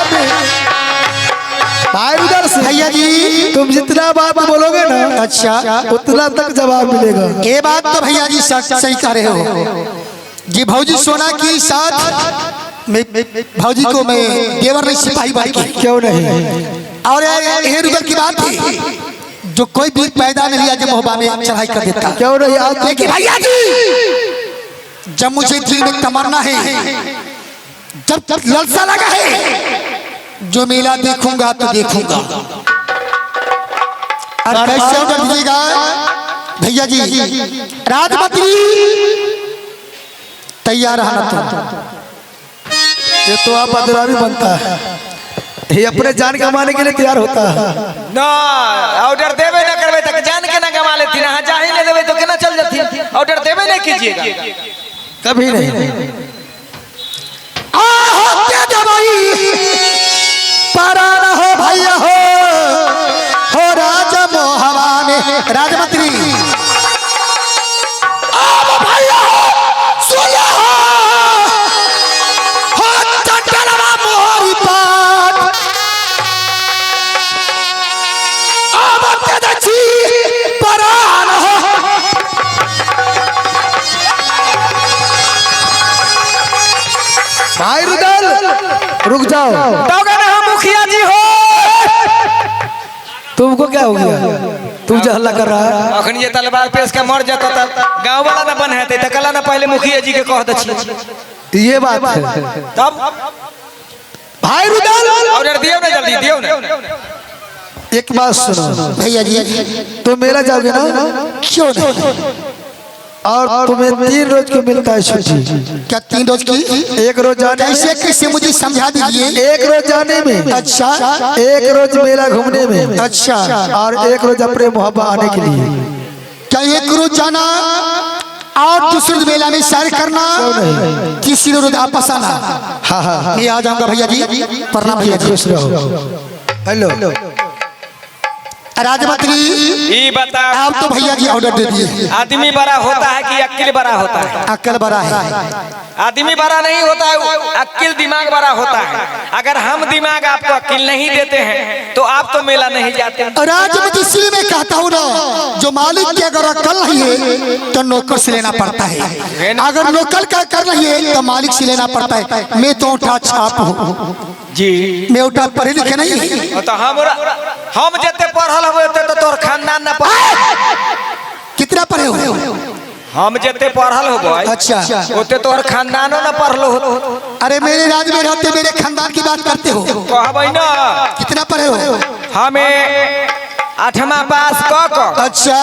भाई रुदल सिंह भैया जी तुम जितना बात बोलोगे ना अच्छा उतना तक जवाब मिलेगा। ये बात तो भैया जी सही कह रहे हो जी। भौजी सोना की साथ में भौजी को मैं देवर नहीं सिपाही भाई की क्यों नहीं और ये रुदल की बात थी जो कोई भी पैदा नहीं आज मोहब्बत में चढ़ाई कर देता। क्यों नहीं आज लेकिन भैया जी जब मुझे दिल में तमन्ना है, जब ललसा लगा है जो मेला देखूंगा तो देखूंगा। और कैसे ऑर्डर दीजिएगा भैया जी। राजमती तैयार रहना तुम। ये तो आप बदलावी बनता है, ये अपने जान कमाने के लिए तैयार होता है ना। ऑर्डर देवे ना करवे तक जान के ना कमा लेती ना, जा ही ले देवे तो केना चल जाती। ऑर्डर देवे नहीं कीजिएगा कभी नहीं। पारा न हो भैया हो राज मोहवा में राजमंत्री भैया सुनो हो चंडलवा मोहरी पाट अब तेजची पारा न हो। भाई रुदल रुक जाओ, मुखिया जी हो। तुमको क्या हो गया? तू जो हल्ला कर रहा है अखन ये तलवार पेश के मर जाता था गांव वाला ना बन है तो कला ना पहले मुखिया जी के कह दे। ये बात है। तब भाई रुदल ऑर्डर दियो ना, जल्दी दियो ना। एक बात सुनो भैया जी तुम मेला जाओगे ना? क्यों नहीं? और तुम्हें 3 रोज को मिलता है छुट्टी। क्या 3 रोज की? एक रोज जाने कैसे कैसे मुझे समझा दीजिए। एक रोज जाने में, अच्छा एक रोज मेला घूमने में, अच्छा और एक रोज अपने मोहब्बत आने के लिए। क्या एक रोज जाना और दूसरे मेला में सैर करना, तीसरी रोज आपस आना। हाँ हाँ हाँ मैं आ जाऊंगा भैया जी, प्रणाम भैया जी। खुश रहो। हेलो राजमंत्री ये बता, आप तो भैया जी ऑर्डर दे दिए। आदमी बड़ा होता है कि अक्ल बड़ा होता है? अक्ल बड़ा है। आदमी बड़ा नहीं होता है, अक्ल दिमाग बड़ा होता है। अगर हम दिमाग आपको अक्ल नहीं देते हैं तो आप तो मेला नहीं जाते। राजमंत्री इसलिए मैं कहता हूँ ना, जो मालिक की अगर अक्ल नहीं है तो नौकर से लेना पड़ता है, अगर नौकर का अक्ल नहीं है तो मालिक से लेना पड़ता है। मैं तो उठा छाप हूँ जी, मैं उठा पढ़े लिखे नहीं। तो हम जते पढ़ल हो तो तोर खानदान न पढ़। कितना पढ़े हो? हम जते पढ़ल हो अच्छा ओते तोहर खानदानो न पढ़लो हो। अरे मेरे राज्य में रहते मेरे खानदान की बात करते हो, कहबै ना। कितना पढ़े हो? हमें 8वां पास क अच्छा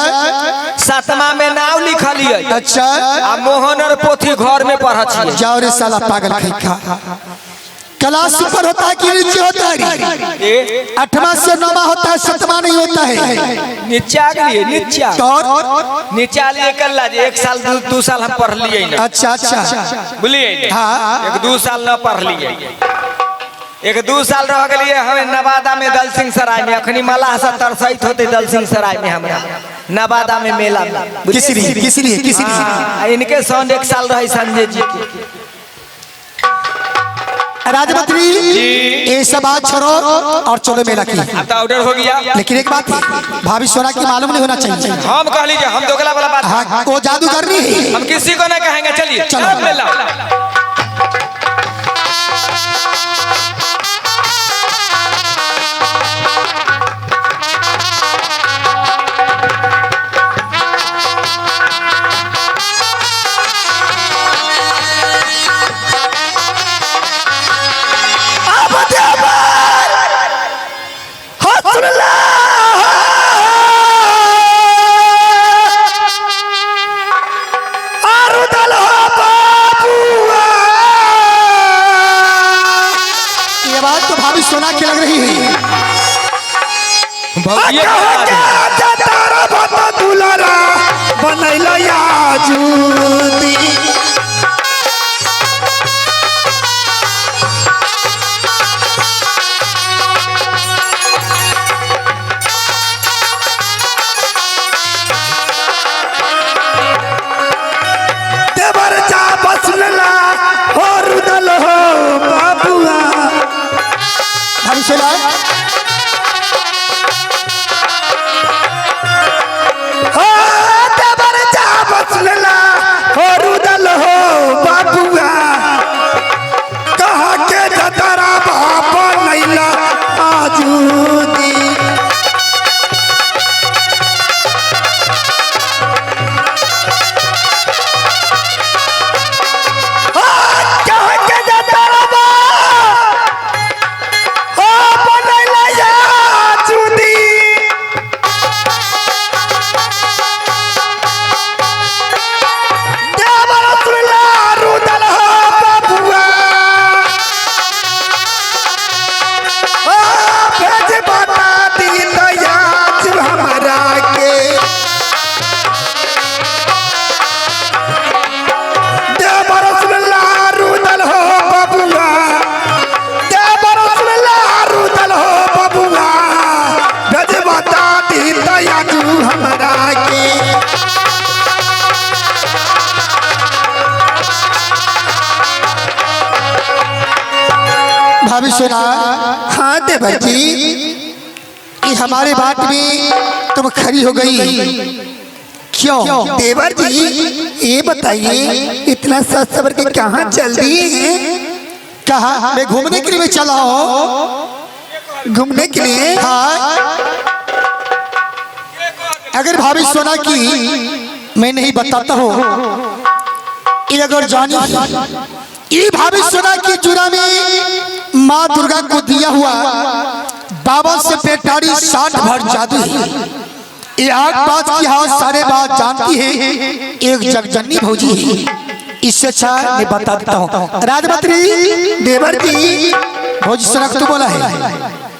7वां में नाम लिखलिए। अच्छा आ मोहन और पोथी घर में पढ़त छियै। जाओ रे साला पागल खैखा, क्लास ऊपर होता है कि नीचे होता है? 8वां से 9वां होता है, 7वां नहीं होता है। नीचा गेलिए, नीचा और नीचा लिए कल्ला जे 1 साल 2 साल हम पढ़ लिए ना। अच्छा अच्छा बुझलिए? हाँ। 1-2 साल न पढ़ लिए, 1-2 साल रह गए हमें नवादा में दलसिंह सराय में। अखनी मलाह से तरसैत होते दलसिंह सराय में, हमरा नवादा में मेला में। किस लिए हाँ, इनके संग 1 साल रहे संजय जी की। राजमंत्री ये सब बात छोड़ो और चलो मेला की। अब तो ऑर्डर हो गया, लेकिन एक बात है, भाभी सोना की मालूम नहीं होना चाहिए। हम कह लीजिए, हम दोगला वाला बात हाँ, वो जादूगर नहीं है। हम किसी को नहीं कहेंगे। चलिए चलो। मेला। ये बात तो भाभी सोना की लग रही है। भाभी सोना भाभी सुना। हाँ देवर जी, ये हमारे बात में तुम खड़ी हो गई क्यों? देवर जी ये बताइए, इतना सच सबर के कहाँ चल रही है? कहाँ? मैं घूमने के लिए चला हूँ। घूमने के लिए? हाँ। अगर भाभी सोना की मैं नहीं बताता हूँ, ये अगर जानी ये भाभी सोना की चूड़ा में माँ दुर्गा को दिया हुआ बाबा से पेटारी 60 भर जादू है। ये 8 बात की हाँ सारे बात जानती है, एक जगजननी भौजी है। इससे अच्छा मैं बता देता हूँ। राजमंत्री देवर जी, भौजी सोना को तू बोला है,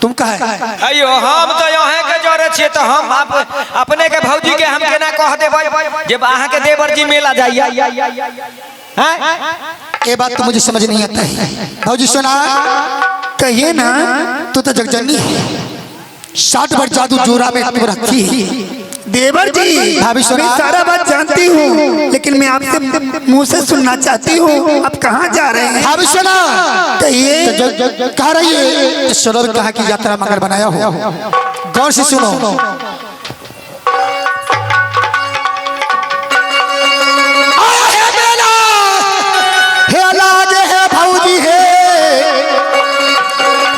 तुम कहा है? अयो हम तो यहाँ के जोरे छे तो हम अपने के भौजी के हम केना कह देबै जब अहाँ के देवर जी मेला जाइए हैं? ये बात तो मुझे समझ नहीं आता है। भौजी सुना, कहिए ना तू तो जगजननी है, 60 वर्ष जादू जोरा में तू रखी है। देवर जी, भाभी सुना, मैं सारा बात जानती हूँ, लेकिन मैं आपसे मुंह से सुनना चाहती हूँ। आप कहाँ जा रहे हैं? भाभी सुना, कहिए। कह रही है इस सरोवर कहाँ की यात्रा मगर बनाया हो, गौर से सुनो। आया है मेला, हे लाज है भौजी है,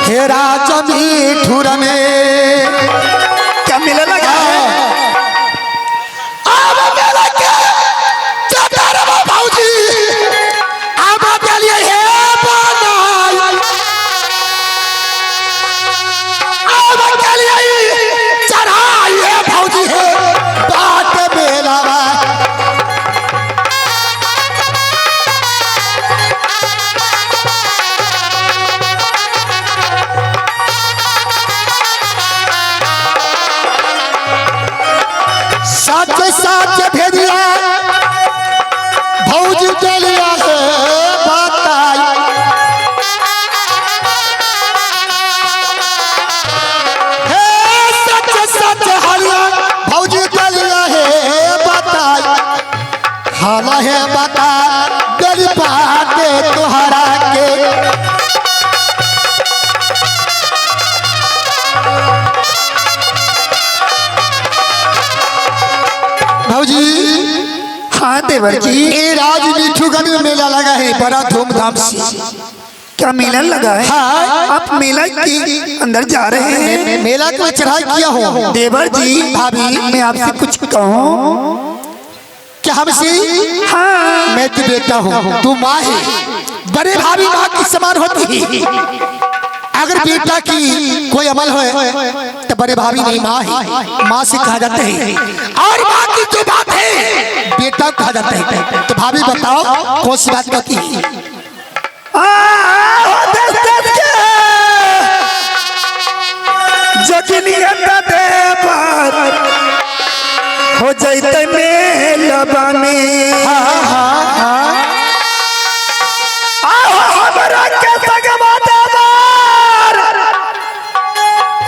हे राजमी ठुर में क्या मेला लगा है? साथ भेजिया भौजी चलिया है बताई, हे सच हरिया भौजी चलिया है बताई, हाला है बता गरी बाते तुहरा के। भौजी, हाँ देवर जी, ये राजनीतिगढ़ में मेला लगा है बड़ा धूमधाम से। क्या मेला लगा है? हाँ। आप मेला के अंदर जा रहे हैं? मेला को चढ़ाई किया हो। देवर जी, भाभी, मैं आपसे कुछ कहूँ? क्या हमसे? हाँ। मैं तो बेटा हूँ, तू माँ है, बड़े भाभी माँ की समान होती है। अगर बेटा की कोई अमल हो तो बड़े भाभी नहीं माँ है, माँ से कहा जाता है, और माँ की जो बात है बेटा कहा जाता है। तो भाभी बताओ कौन सी बात कहती है? हो जाते मेलबा में हमरा के सगवा देवर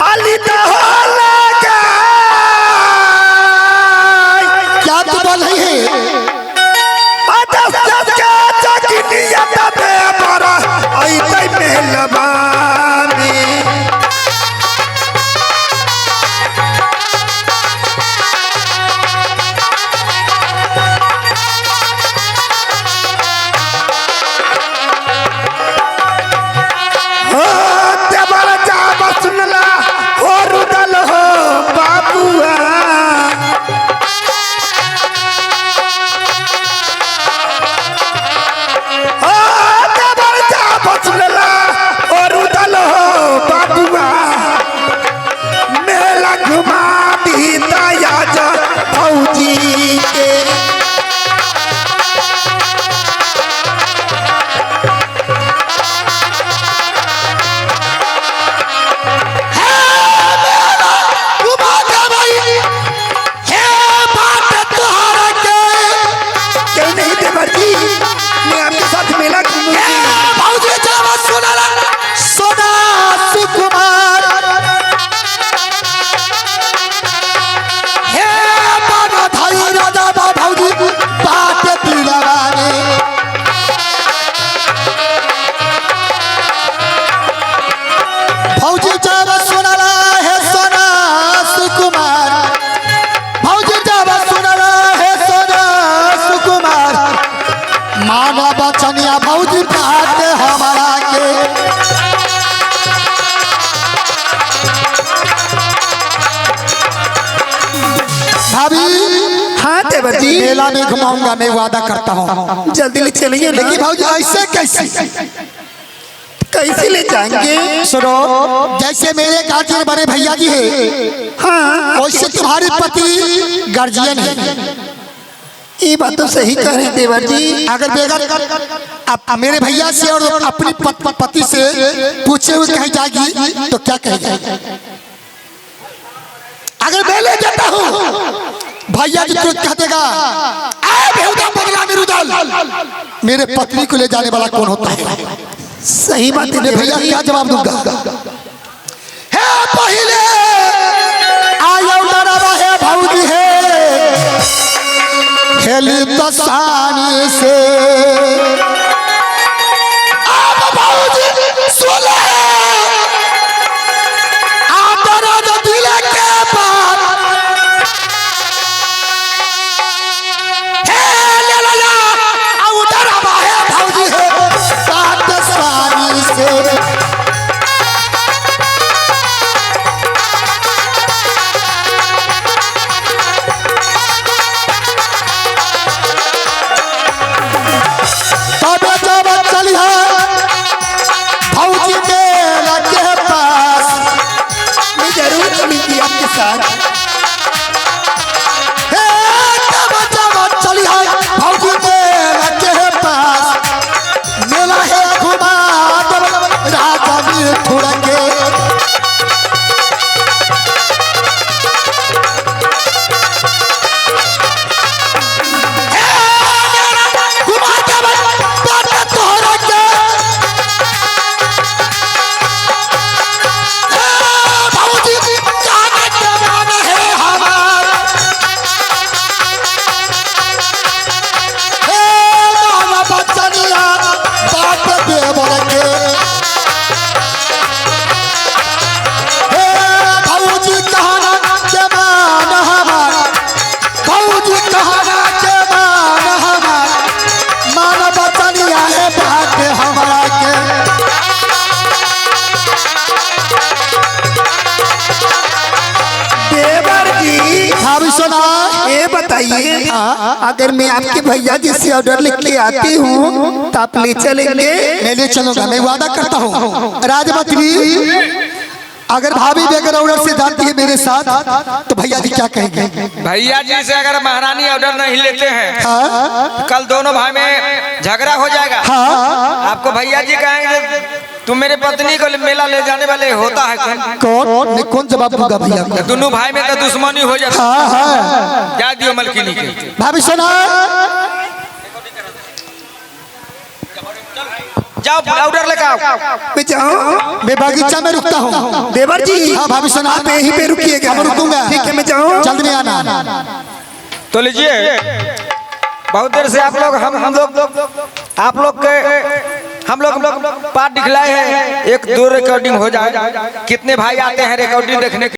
अली तो लगा। क्या तू बोल रही है? मेलबा में बचनिया भौजी बात हमारा के। भाभी, हाँ देवर जी, मेला में घुमाऊंगा, मैं वादा करता हूँ। जल्दी ले चलिए। लेकिन भाजी ऐसे कैसे कैसे ले जाएंगे? सुनो, जैसे मेरे गार्जियन बड़े भैया जी है, हाँ, वैसे तुम्हारे पति गार्जियन है। ये बात तो सही कह रहे हैं देवर जी। अगर बेगर आप मेरे भैया से और अपनी पति से पूछे हुए कहीं जाएगी तो क्या कहेगी? अगर मैं ले जाता हूँ भैया जी तुरंत कह देगा बदला में रुदल। मेरे पत्नी को ले जाने वाला कौन होता है? सही बात है भैया क्या जवाब दूंगा? है पहले आयो डरावा है भौजी है खेली तसानी से अब भौजी सोले आदर दिल के बात है ले लया आयो डरावा है भौजी है तसानी से। ये बताइए अगर मैं आपके भैया जी से ऑर्डर लिख के आती हूँ तो आप ले चलेंगे? मैं ले चलूंगा, मैं वादा करता हूँ। राजमंत्री अगर भाभी बेगर ऑर्डर से जाती है मेरे साथ तो भैया जी क्या कहेंगे? भैया जी से अगर महारानी ऑर्डर नहीं लेते हैं कल दोनों भाई में झगड़ा हो जाएगा। आपको भैया जी कहेंगे तुम मेरे पत्नी को मेला ले जाने वाले होता है कौन? मैं कौन जवाब दूंगा भैया? दोनों भाई में तो दुश्मनी हो जाती है। जा दियो मलकिनी के भाभी सुना जाओ ऑर्डर लेकर आओ। मैं जाऊँ? मैं बागीचा में रुकता हूँ। देवर जी हाँ भाभी सुना आप यहीं पे रुकिएगा। मैं रुकूंगा। ठीक है मैं जाऊँ? जल्द में आना। तो लीजिए बहुत देर से आप लोग हम लोग पार्ट दिखलाए हैं। एक दो रिकॉर्डिंग हो जाए। कितने भाई आते हैं रिकॉर्डिंग देखने के